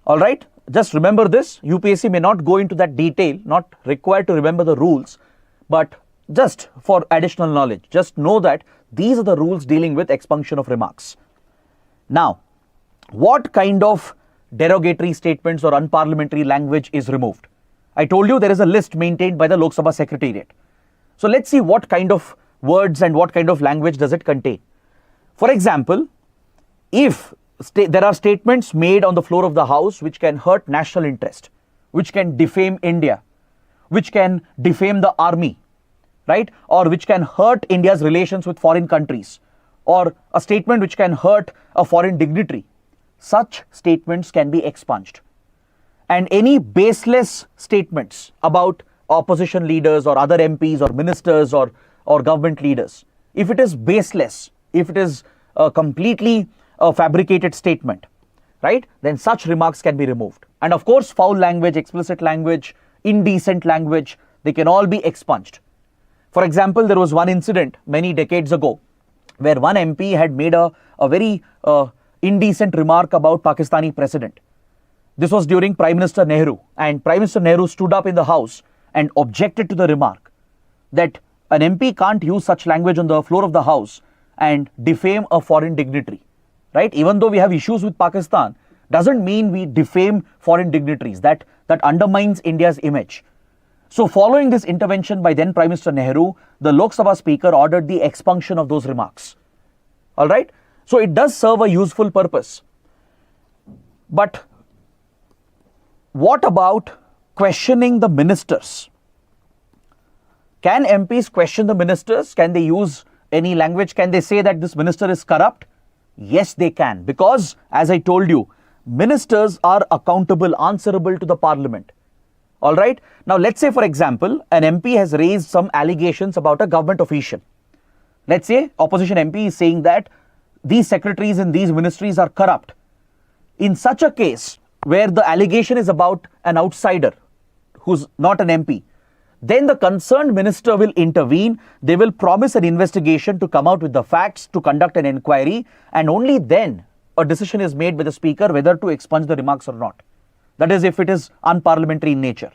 Alright, just remember this. UPSC may not go into that detail, not required to remember the rules, but just for additional knowledge, just know that these are the rules dealing with expunction of remarks. Now, what kind of derogatory statements or unparliamentary language is removed? I told you there is a list maintained by the Lok Sabha Secretariat. So let's see what kind of words and what kind of language does it contain. For example, if there are statements made on the floor of the House which can hurt national interest, which can defame India, which can defame the army, right? Or which can hurt India's relations with foreign countries, or a statement which can hurt a foreign dignitary, such statements can be expunged. And any baseless statements about opposition leaders or other MPs or ministers or government leaders, if it is baseless, if it is a completely fabricated statement, right, then such remarks can be removed. And of course, foul language, explicit language, indecent language, they can all be expunged. For example, there was one incident many decades ago where one MP had made a very indecent remark about Pakistani president. This was during Prime Minister Nehru, and Prime Minister Nehru stood up in the House and objected to the remark that an MP can't use such language on the floor of the House and defame a foreign dignitary, right? Even though we have issues with Pakistan, doesn't mean we defame foreign dignitaries. That undermines India's image. So following this intervention by then Prime Minister Nehru, the Lok Sabha Speaker ordered the expunction of those remarks. All right? So it does serve a useful purpose. But what about questioning the ministers? Can MPs question the ministers? Can they use any language? Can they say that this minister is corrupt? Yes, they can. Because, as I told you, ministers are accountable, answerable to the parliament. All right. Now, let's say, for example, an MP has raised some allegations about a government official. Let's say opposition MP is saying that these secretaries in these ministries are corrupt. In such a case, where the allegation is about an outsider who's not an MP, then the concerned minister will intervene. They will promise an investigation to come out with the facts, to conduct an inquiry, and only then a decision is made by the speaker whether to expunge the remarks or not. That is, if it is unparliamentary in nature.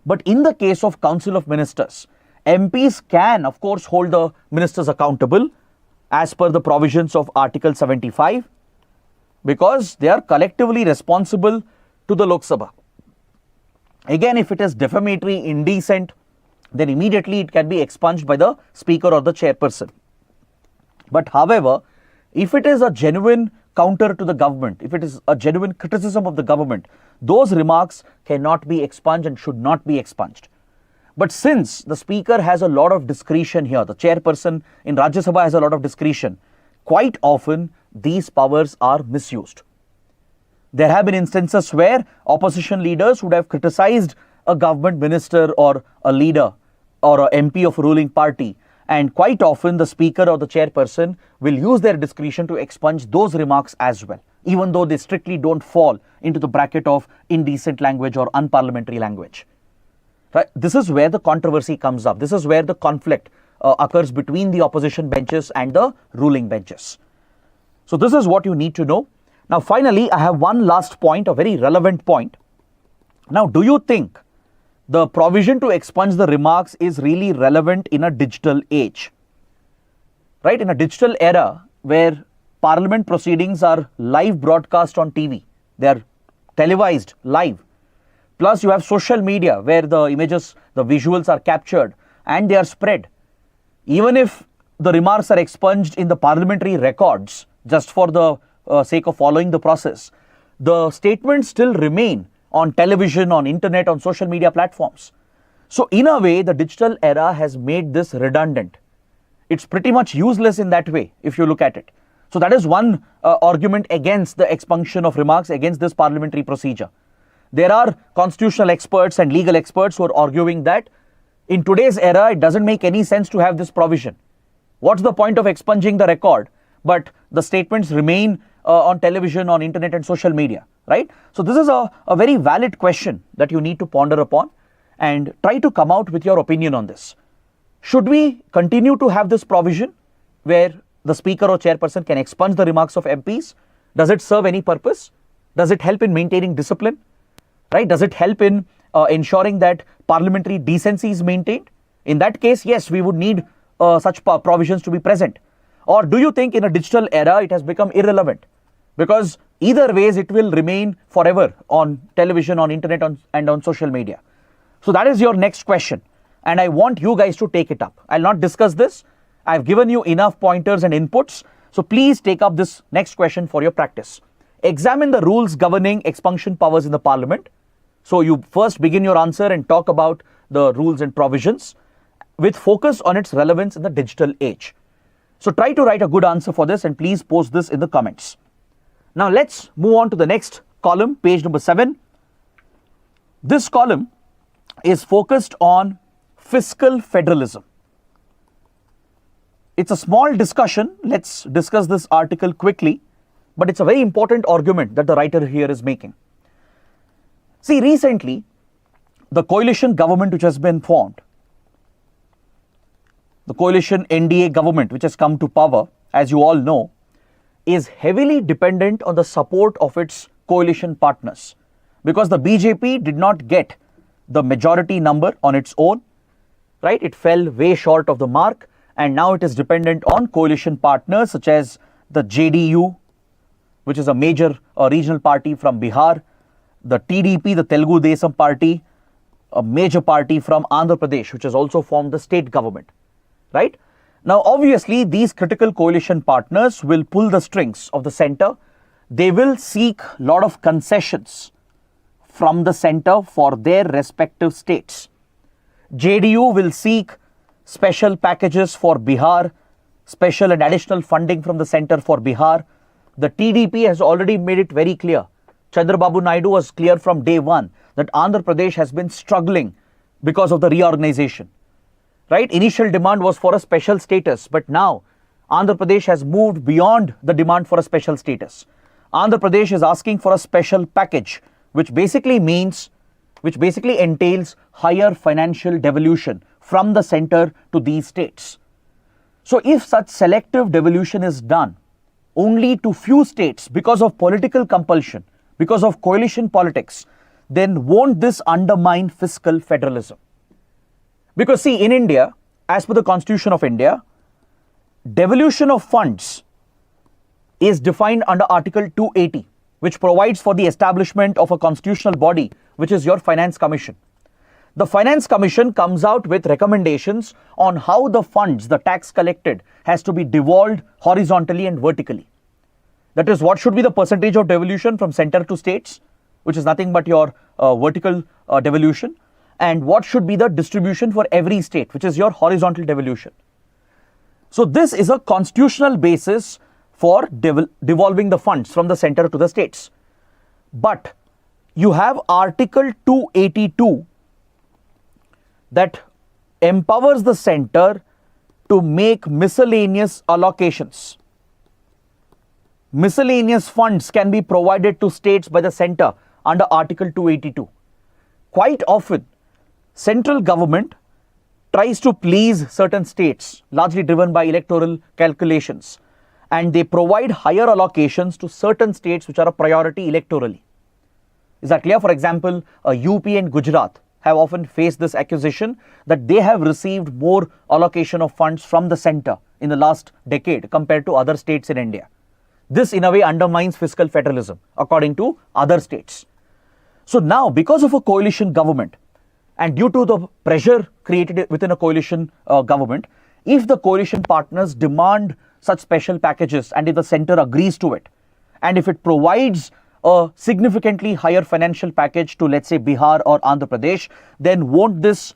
But in the case of Council of Ministers, MPs can, of course, hold the ministers accountable as per the provisions of Article 75, because they are collectively responsible to the Lok Sabha. Again, if it is defamatory, indecent, then immediately it can be expunged by the speaker or the chairperson. But however, if it is a genuine counter to the government, if it is a genuine criticism of the government, those remarks cannot be expunged and should not be expunged. But since the speaker has a lot of discretion here, the chairperson in Rajya Sabha has a lot of discretion, quite often these powers are misused. There have been instances where opposition leaders would have criticized a government minister or a leader or an MP of a ruling party, and quite often the speaker or the chairperson will use their discretion to expunge those remarks as well, even though they strictly don't fall into the bracket of indecent language or unparliamentary language. Right? This is where the controversy comes up. This is where the conflict occurs between the opposition benches and the ruling benches. So this is what you need to know. Now finally, I have one last point, a very relevant point. Now, do you think the provision to expunge the remarks is really relevant in a digital age? Right? In a digital era where parliament proceedings are live broadcast on TV, they are televised live. Plus you have social media where the images, the visuals are captured and they are spread. Even if the remarks are expunged in the parliamentary records just for the sake of following the process, the statements still remain on television, on internet, on social media platforms. So in a way, the digital era has made this redundant. It's pretty much useless in that way if you look at it. So that is one argument against the expunction of remarks, against this parliamentary procedure. There are constitutional experts and legal experts who are arguing that in today's era, it doesn't make any sense to have this provision. What's the point of expunging the record, but the statements remain on television, on internet and social media, right? So this is a very valid question that you need to ponder upon and try to come out with your opinion on this. Should we continue to have this provision where the speaker or chairperson can expunge the remarks of MPs? Does it serve any purpose? Does it help in maintaining discipline? Right? Does it help in ensuring that parliamentary decency is maintained? In that case, yes, we would need such provisions to be present. Or do you think in a digital era it has become irrelevant? Because either ways it will remain forever on television, on internet and on social media. So that is your next question. And I want you guys to take it up. I'll not discuss this. I've given you enough pointers and inputs. So please take up this next question for your practice. Examine the rules governing expunction powers in the parliament. So you first begin your answer and talk about the rules and provisions with focus on its relevance in the digital age. So try to write a good answer for this and please post this in the comments. Now let's move on to the next column, page number 7. This column is focused on fiscal federalism. It's a small discussion. Let's discuss this article quickly, but it's a very important argument that the writer here is making. See, recently, the coalition government which has been formed, the coalition NDA government which has come to power, as you all know, is heavily dependent on the support of its coalition partners. because the BJP did not get the majority number on its own, right? It fell way short of the mark, and now it is dependent on coalition partners such as the JDU, which is a major regional party from Bihar, the TDP, the Telugu Desam party, a major party from Andhra Pradesh, which has also formed the state government, right? Now, obviously, these critical coalition partners will pull the strings of the center. They will seek a lot of concessions from the center for their respective states. JDU will seek special packages for Bihar, special and additional funding from the center for Bihar. The TDP has already made it very clear. Chandrababu Naidu was clear from day one that Andhra Pradesh has been struggling because of the reorganization. Right? Initial demand was for a special status, but now Andhra Pradesh has moved beyond the demand for a special status. Andhra Pradesh is asking for a special package, which basically entails higher financial devolution from the center to these states. So if such selective devolution is done only to few states because of political compulsion, because of coalition politics, then won't this undermine fiscal federalism? Because see, in India, as per the Constitution of India, devolution of funds is defined under Article 280, which provides for the establishment of a constitutional body, which is your Finance Commission. The Finance Commission comes out with recommendations on how the funds, the tax collected, has to be devolved horizontally and vertically. That is, what should be the percentage of devolution from center to states, which is nothing but your vertical devolution, and what should be the distribution for every state, which is your horizontal devolution. So this is a constitutional basis for devolving the funds from the center to the states. But you have Article 282 that empowers the center to make miscellaneous allocations. Miscellaneous funds can be provided to states by the center under Article 282. Quite often, central government tries to please certain states, largely driven by electoral calculations, and they provide higher allocations to certain states which are a priority electorally. Is that clear? For example, UP and Gujarat have often faced this accusation that they have received more allocation of funds from the center in the last decade compared to other states in India. This in a way undermines fiscal federalism according to other states. So now, because of a coalition government and due to the pressure created within a coalition government, if the coalition partners demand such special packages and if the center agrees to it, and if it provides a significantly higher financial package to, let's say, Bihar or Andhra Pradesh, then won't this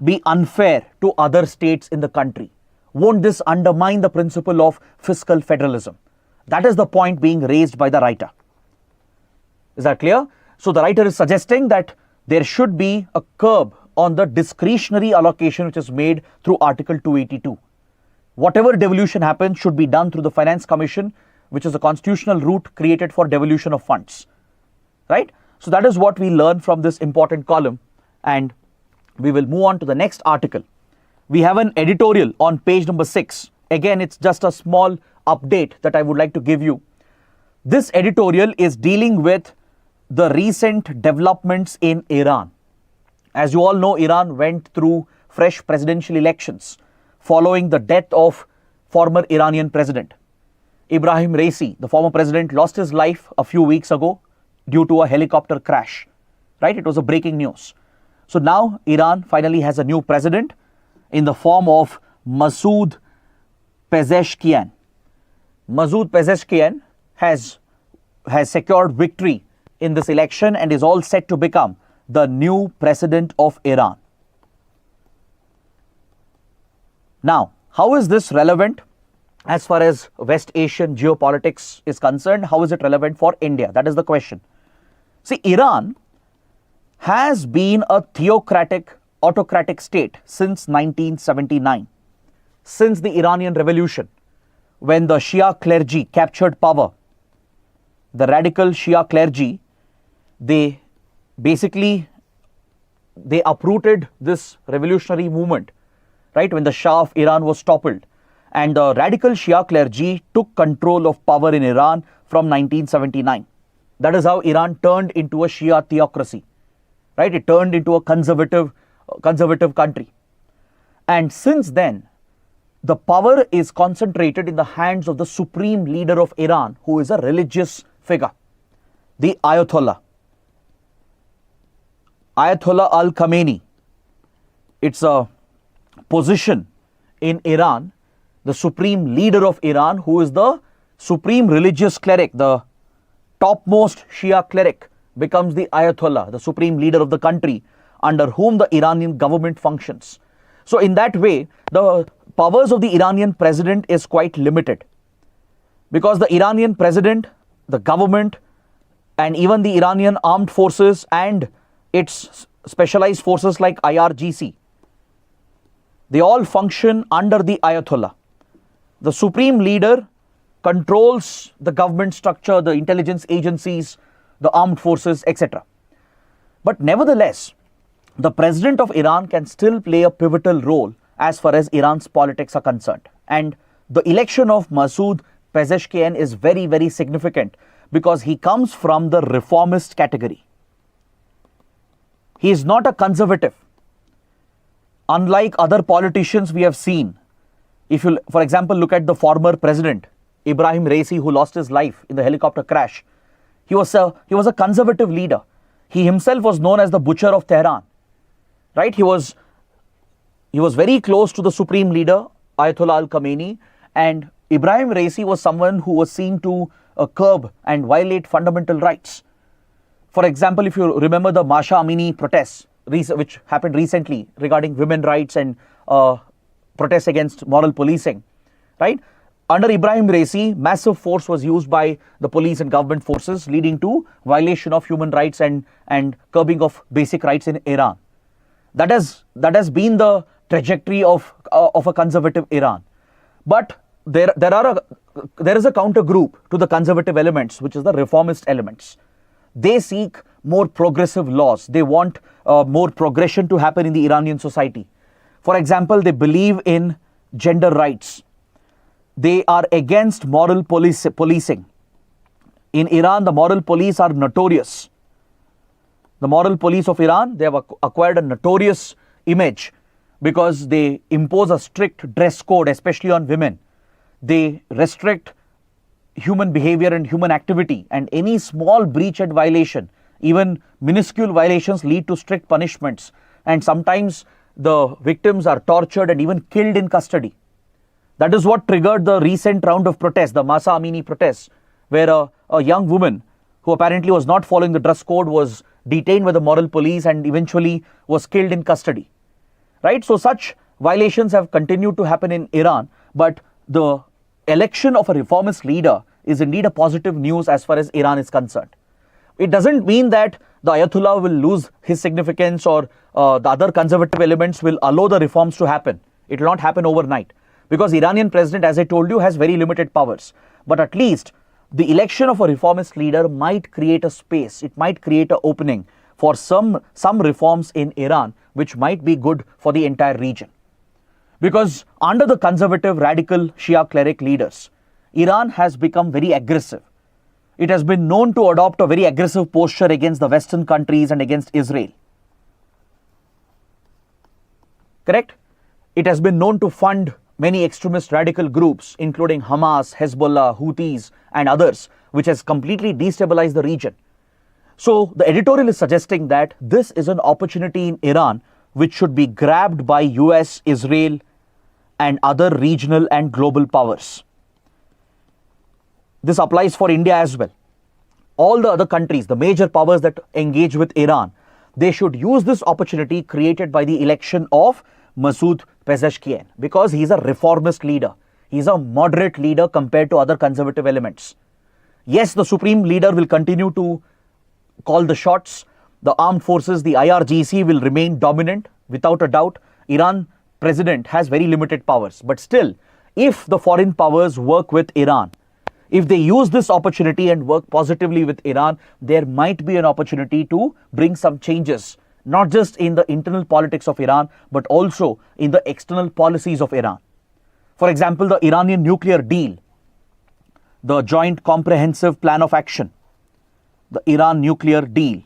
be unfair to other states in the country? Won't this undermine the principle of fiscal federalism? That is the point being raised by the writer. Is that clear? So the writer is suggesting that there should be a curb on the discretionary allocation which is made through Article 282. Whatever devolution happens should be done through the Finance Commission, which is a constitutional route created for devolution of funds. Right? So that is what we learn from this important column, and we will move on to the next article. We have an editorial on page number 6. Again, it's just a small update that I would like to give you. This editorial is dealing with the recent developments in Iran. As you all know, Iran went through fresh presidential elections following the death of former Iranian president. Ibrahim Raisi, the former president, lost his life a few weeks ago due to a helicopter crash. Right? It was a breaking news. So now Iran finally has a new president in the form of Masoud Pezeshkian. Masoud Pezeshkian has secured victory in this election and is all set to become the new president of Iran. Now, how is this relevant as far as West Asian geopolitics is concerned? How is it relevant for India? That is the question. See, Iran has been a theocratic, autocratic state since 1979, since the Iranian Revolution, when the Shia clergy captured power. The radical Shia clergy, they uprooted this revolutionary movement, right, when the Shah of Iran was toppled. And the radical Shia clergy took control of power in Iran from 1979. That is how Iran turned into a Shia theocracy, right? It turned into a conservative country. And since then, the power is concentrated in the hands of the supreme leader of Iran, who is a religious figure, the Ayatollah. Ayatollah al-Khamenei. It's a position in Iran, the supreme leader of Iran, who is the supreme religious cleric, the topmost Shia cleric, becomes the Ayatollah, the supreme leader of the country, under whom the Iranian government functions. So in that way, the powers of the Iranian president is quite limited, because the Iranian president, the government, and even the Iranian armed forces and its specialized forces like IRGC, they all function under the Ayatollah. The supreme leader controls the government structure, the intelligence agencies, the armed forces, etc. But nevertheless, the president of Iran can still play a pivotal role as far as Iran's politics are concerned. And the election of Masoud Pezeshkian is very, very significant, because he comes from the reformist category. He is not a conservative. Unlike other politicians we have seen, if you, for example, look at the former president, Ibrahim Raisi, who lost his life in the helicopter crash, he was a conservative leader. He himself was known as the butcher of Tehran, right? He was very close to the supreme leader, Ayatollah al-Khamenei, and Ibrahim Raisi was someone who was seen to curb and violate fundamental rights. For example, if you remember the Masha Amini protests, which happened recently regarding women rights and protests against moral policing, right? Under Ibrahim Raisi, massive force was used by the police and government forces, leading to violation of human rights and curbing of basic rights in Iran. That has been the trajectory of a conservative Iran. But there is a counter group to the conservative elements, which is the reformist elements. They seek more progressive laws. They want more progression to happen in the Iranian society. For example, they believe in gender rights. They are against moral policing. In Iran, the moral police are notorious. The moral police of Iran, they have acquired a notorious image because they impose a strict dress code, especially on women. They restrict human behavior and human activity, and any small breach and violation, even minuscule violations, lead to strict punishments, and sometimes the victims are tortured and even killed in custody. That is what triggered the recent round of protests, the Mahsa Amini protests, where a young woman who apparently was not following the dress code was detained by the moral police and eventually was killed in custody. Right? So such violations have continued to happen in Iran, but the election of a reformist leader is indeed a positive news as far as Iran is concerned. It doesn't mean that the Ayatollah will lose his significance or the other conservative elements will allow the reforms to happen. It will not happen overnight, because Iranian president, as I told you, has very limited powers. But at least the election of a reformist leader might create a space, it might create an opening for some reforms in Iran, which might be good for the entire region. Because under the conservative radical Shia cleric leaders, Iran has become very aggressive. It has been known to adopt a very aggressive posture against the Western countries and against Israel. Correct? It has been known to fund many extremist radical groups, including Hamas, Hezbollah, Houthis, and others, which has completely destabilized the region. So the editorial is suggesting that this is an opportunity in Iran which should be grabbed by US, Israel, and other regional and global powers. This applies for India as well. All the other countries, the major powers that engage with Iran, they should use this opportunity created by the election of Masoud Pezeshkian, because he is a reformist leader. He is a moderate leader compared to other conservative elements. Yes, the supreme leader will continue to call the shots. The armed forces, the IRGC, will remain dominant without a doubt. Iran president has very limited powers. But still, if the foreign powers work with Iran, if they use this opportunity and work positively with Iran, there might be an opportunity to bring some changes, not just in the internal politics of Iran, but also in the external policies of Iran. For example, the Iranian nuclear deal, the Joint Comprehensive Plan of Action, the Iran nuclear deal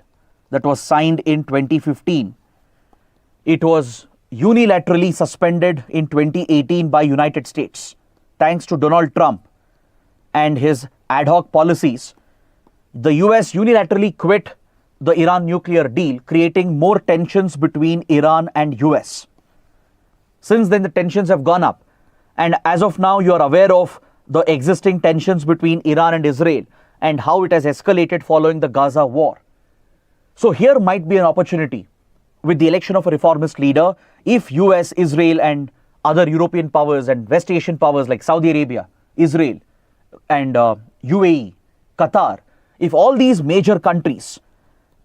that was signed in 2015. It was unilaterally suspended in 2018 by United States. Thanks to Donald Trump and his ad hoc policies, the US unilaterally quit the Iran nuclear deal, creating more tensions between Iran and US. Since then, the tensions have gone up. And as of now, you are aware of the existing tensions between Iran and Israel and how it has escalated following the Gaza war. So here might be an opportunity with the election of a reformist leader if US, Israel and other European powers and West Asian powers like Saudi Arabia, Israel and UAE, Qatar, if all these major countries,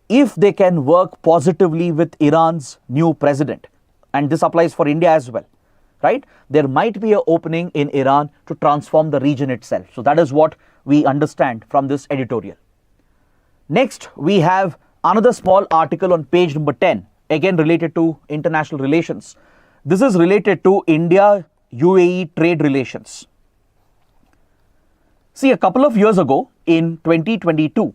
if they can work positively with Iran's new president, and this applies for India as well, right? There might be an opening in Iran to transform the region itself. So that is what we understand from this editorial. Next, we have another small article on page number 10, again related to international relations. This is related to India-UAE trade relations. See, a couple of years ago, in 2022,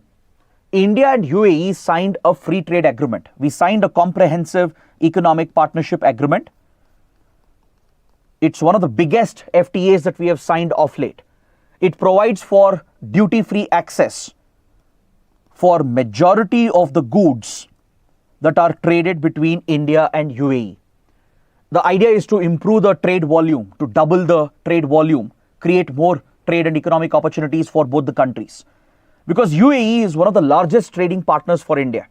India and UAE signed a free trade agreement. We signed a comprehensive economic partnership agreement. It's one of the biggest FTAs that we have signed of late. It provides for duty-free access for majority of the goods that are traded between India and UAE. The idea is to improve the trade volume, to double the trade volume, create more trade and economic opportunities for both the countries. Because UAE is one of the largest trading partners for India.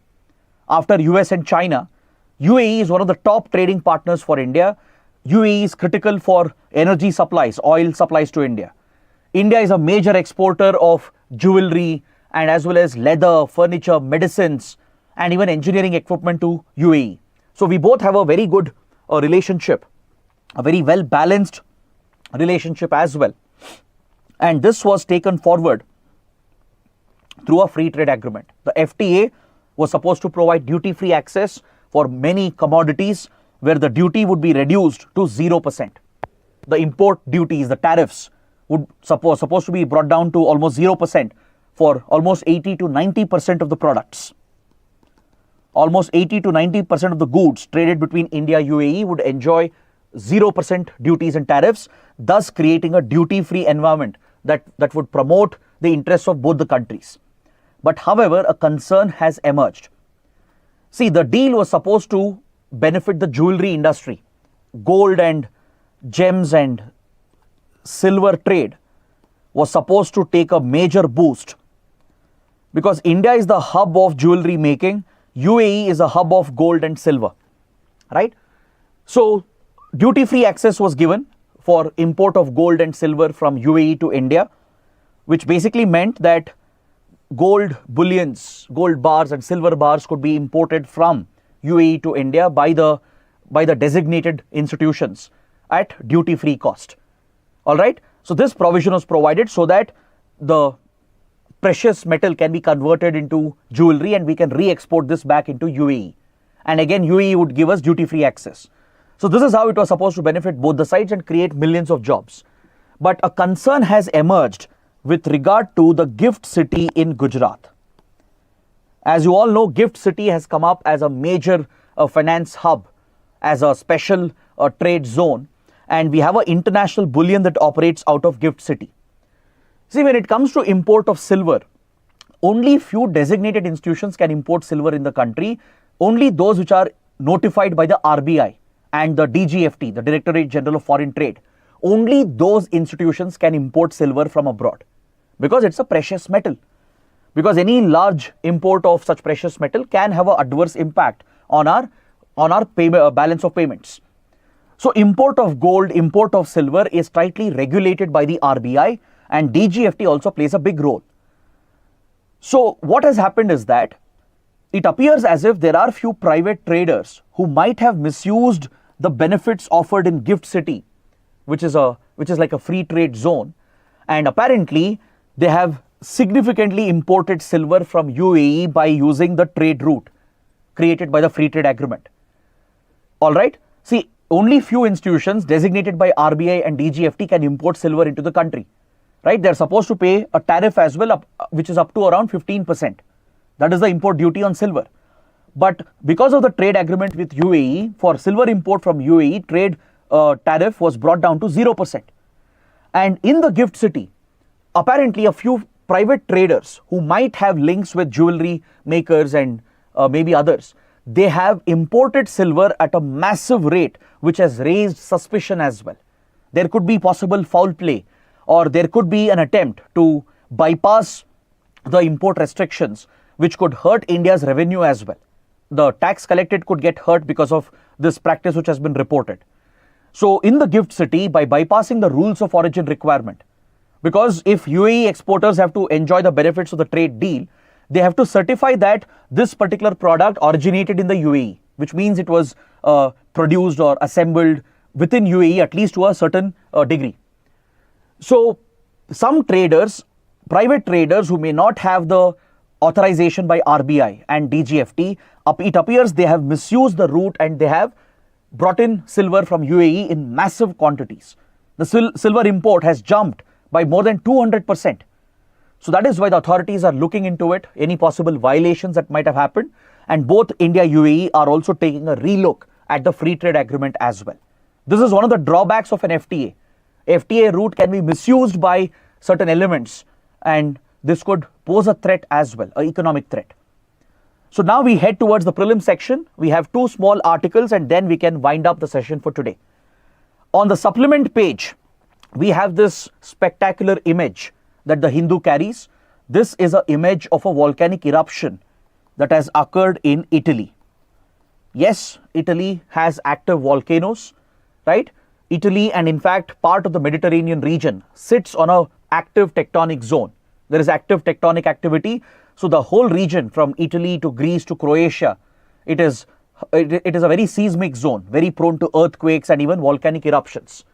After US and China, UAE is one of the top trading partners for India. UAE is critical for energy supplies, oil supplies to India. India is a major exporter of jewelry and as well as leather, furniture, medicines, and even engineering equipment to UAE. So we both have a very good relationship, a very well balanced relationship as well. And this was taken forward through a free trade agreement. The FTA was supposed to provide duty-free access for many commodities where the duty would be reduced to 0%. The import duties, the tariffs, would supposed to be brought down to almost 0% for almost 80 to 90% of the products. Almost 80 to 90% of the goods traded between India and UAE would enjoy 0% duties and tariffs, thus creating a duty-free environment that would promote the interests of both the countries. But however, a concern has emerged. See, the deal was supposed to benefit the jewelry industry. Gold and gems and silver trade was supposed to take a major boost because India is the hub of jewelry making, UAE is a hub of gold and silver, right? So duty-free access was given for import of gold and silver from UAE to India, which basically meant that gold bullions, gold bars and silver bars could be imported from UAE to India by the designated institutions at duty-free cost. All right. So this provision was provided so that the precious metal can be converted into jewelry and we can re-export this back into UAE. And again, UAE would give us duty-free access. So this is how it was supposed to benefit both the sides and create millions of jobs. But a concern has emerged with regard to the gift city in Gujarat. As you all know, gift city has come up as a major finance hub, as a special trade zone, and we have an international bullion that operates out of gift city. See, when it comes to import of silver, only few designated institutions can import silver in the country, only those which are notified by the RBI and the DGFT, the Directorate General of Foreign Trade. Only those institutions can import silver from abroad because it's a precious metal. Because any large import of such precious metal can have an adverse impact on our balance of payments. So import of gold, import of silver is tightly regulated by the RBI, and DGFT also plays a big role. So what has happened is that it appears as if there are few private traders who might have misused the benefits offered in gift city, which is like a free trade zone, and apparently they have significantly imported silver from UAE by using the trade route created by the free trade agreement. All right. See, only few institutions designated by RBI and DGFT can import silver into the country, right? They're supposed to pay a tariff as well, which is up to around 15%. That is the import duty on silver. But because of the trade agreement with UAE, for silver import from UAE, trade tariff was brought down to 0%. And in the gift city, apparently a few private traders who might have links with jewelry makers and maybe others, they have imported silver at a massive rate, which has raised suspicion as well. There could be possible foul play, or there could be an attempt to bypass the import restrictions, which could hurt India's revenue as well. The tax collected could get hurt because of this practice which has been reported. So in the gift city, by bypassing the rules of origin requirement, because if UAE exporters have to enjoy the benefits of the trade deal, they have to certify that this particular product originated in the UAE, which means it was produced or assembled within UAE, at least to a certain degree. So some traders, private traders who may not have the authorization by RBI and DGFT, it appears they have misused the route and they have brought in silver from UAE in massive quantities. The silver import has jumped by more than 200%. So that is why the authorities are looking into it, any possible violations that might have happened. And both India and UAE are also taking a relook at the free trade agreement as well. This is one of the drawbacks of an FTA. FTA route can be misused by certain elements, and this could pose a threat as well, an economic threat. So now we head towards the prelim section. We have two small articles and then we can wind up the session for today. On the supplement page, we have this spectacular image that the Hindu carries. This is an image of a volcanic eruption that has occurred in Italy. Yes, Italy has active volcanoes, right? Italy, and in fact part of the Mediterranean region, sits on an active tectonic zone. There is active tectonic activity. So the whole region from Italy to Greece to Croatia, it is a very seismic zone, very prone to earthquakes and even volcanic eruptions.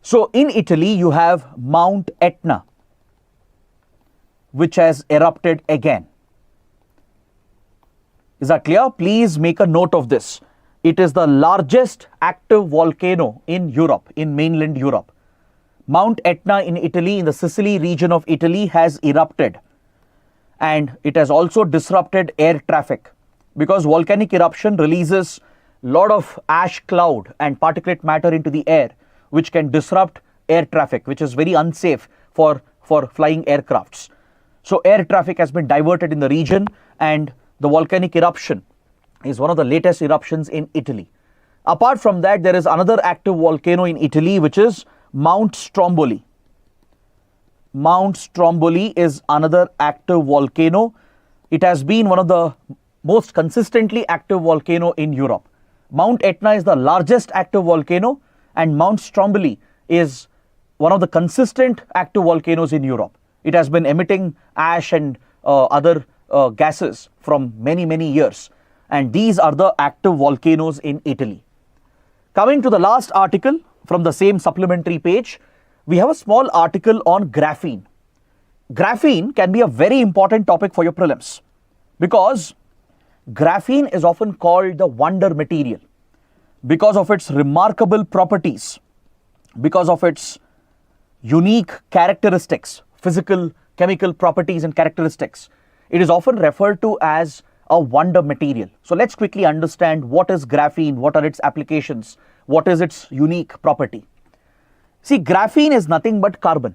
So in Italy, you have Mount Etna, which has erupted again. Is that clear? Please make a note of this. It is the largest active volcano in Europe, in mainland Europe. Mount Etna in Italy, in the Sicily region of Italy, has erupted. And it has also disrupted air traffic, because volcanic eruption releases a lot of ash cloud and particulate matter into the air, which can disrupt air traffic, which is very unsafe for flying aircrafts. So air traffic has been diverted in the region, and the volcanic eruption is one of the latest eruptions in Italy. Apart from that, there is another active volcano in Italy, which is Mount Stromboli. Mount Stromboli is another active volcano. It has been one of the most consistently active volcano in Europe. Mount Etna is the largest active volcano, and Mount Stromboli is one of the consistent active volcanoes in Europe. It has been emitting ash and other gases from many years, and these are the active volcanoes in Italy. Coming to the last article from the same supplementary page, we have a small article on graphene. Graphene can be a very important topic for your prelims, because graphene is often called the wonder material because of its remarkable properties, because of its unique characteristics, physical, chemical properties and characteristics. It is often referred to as a wonder material. So let's quickly understand what is graphene, what are its applications, what is its unique property. See, graphene is nothing but carbon.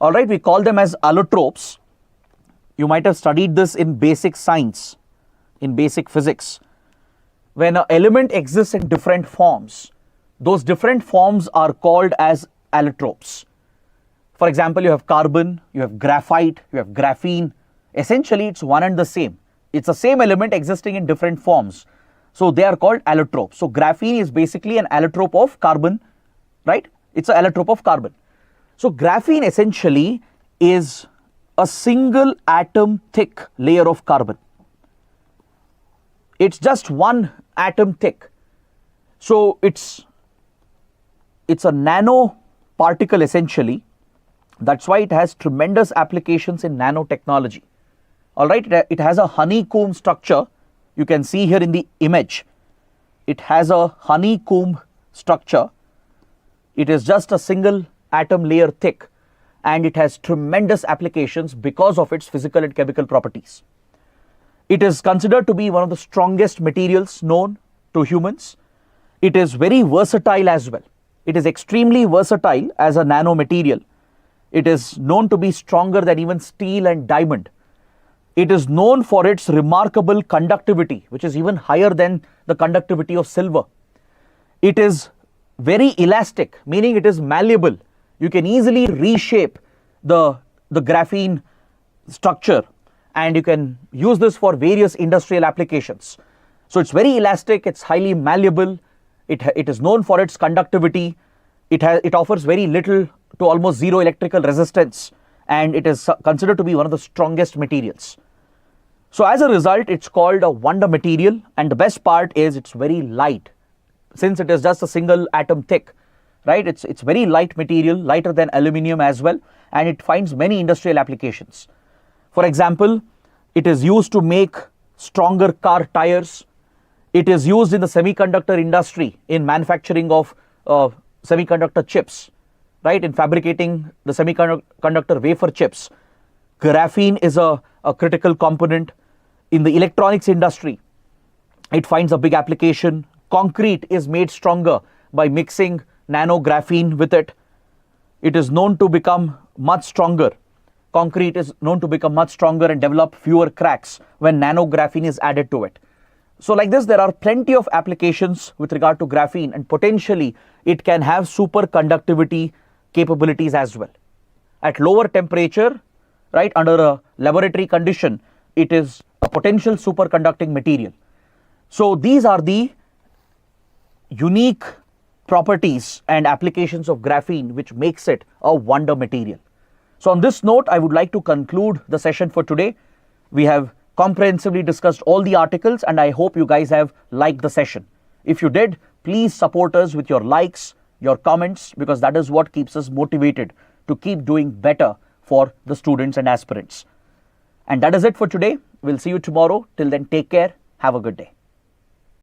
All right, we call them as allotropes. You might have studied this in basic science, in basic physics. When an element exists in different forms, those different forms are called as allotropes. For example, you have carbon, you have graphite, you have graphene. Essentially, it's one and the same. It's the same element existing in different forms. So they are called allotropes. So graphene is basically an allotrope of carbon, right? It's an allotrope of carbon. So graphene essentially is a single atom thick layer of carbon. It's just one atom thick. So it's a nano particle essentially. That's why it has tremendous applications in nanotechnology. All right, it has a honeycomb structure. You can see here in the image. It has a honeycomb structure. It is just a single atom layer thick, and it has tremendous applications because of its physical and chemical properties. It is considered to be one of the strongest materials known to humans. It is very versatile as well. It is extremely versatile as a nanomaterial. It is known to be stronger than even steel and diamond. It is known for its remarkable conductivity, which is even higher than the conductivity of silver. It is very elastic, meaning it is malleable. You can easily reshape the graphene structure, and you can use this for various industrial applications. So it's very elastic, it's highly malleable, it is known for its conductivity, it offers very little to almost zero electrical resistance, and it is considered to be one of the strongest materials. So as a result, it's called a wonder material, and the best part is it's very light. Since it is just a single atom thick, right? It's very light material, lighter than aluminium as well, and it finds many industrial applications. For example, it is used to make stronger car tires. It is used in the semiconductor industry in manufacturing of semiconductor chips, right? In fabricating the semiconductor wafer chips. Graphene is a critical component. In the electronics industry, it finds a big application. Concrete is made stronger by mixing nano graphene with it. It is known to become much stronger. Concrete is known to become much stronger and develop fewer cracks when nano graphene is added to it. So like this, there are plenty of applications with regard to graphene, and potentially it can have superconductivity capabilities as well. At lower temperature, right, under a laboratory condition, it is a potential superconducting material. So these are the unique properties and applications of graphene which makes it a wonder material. So on this note, I would like to conclude the session for today. We have comprehensively discussed all the articles, and I hope you guys have liked the session. If you did, please support us with your likes, your comments, because that is what keeps us motivated to keep doing better for the students and aspirants. And that is it for today. We'll see you tomorrow. Till then, take care. Have a good day.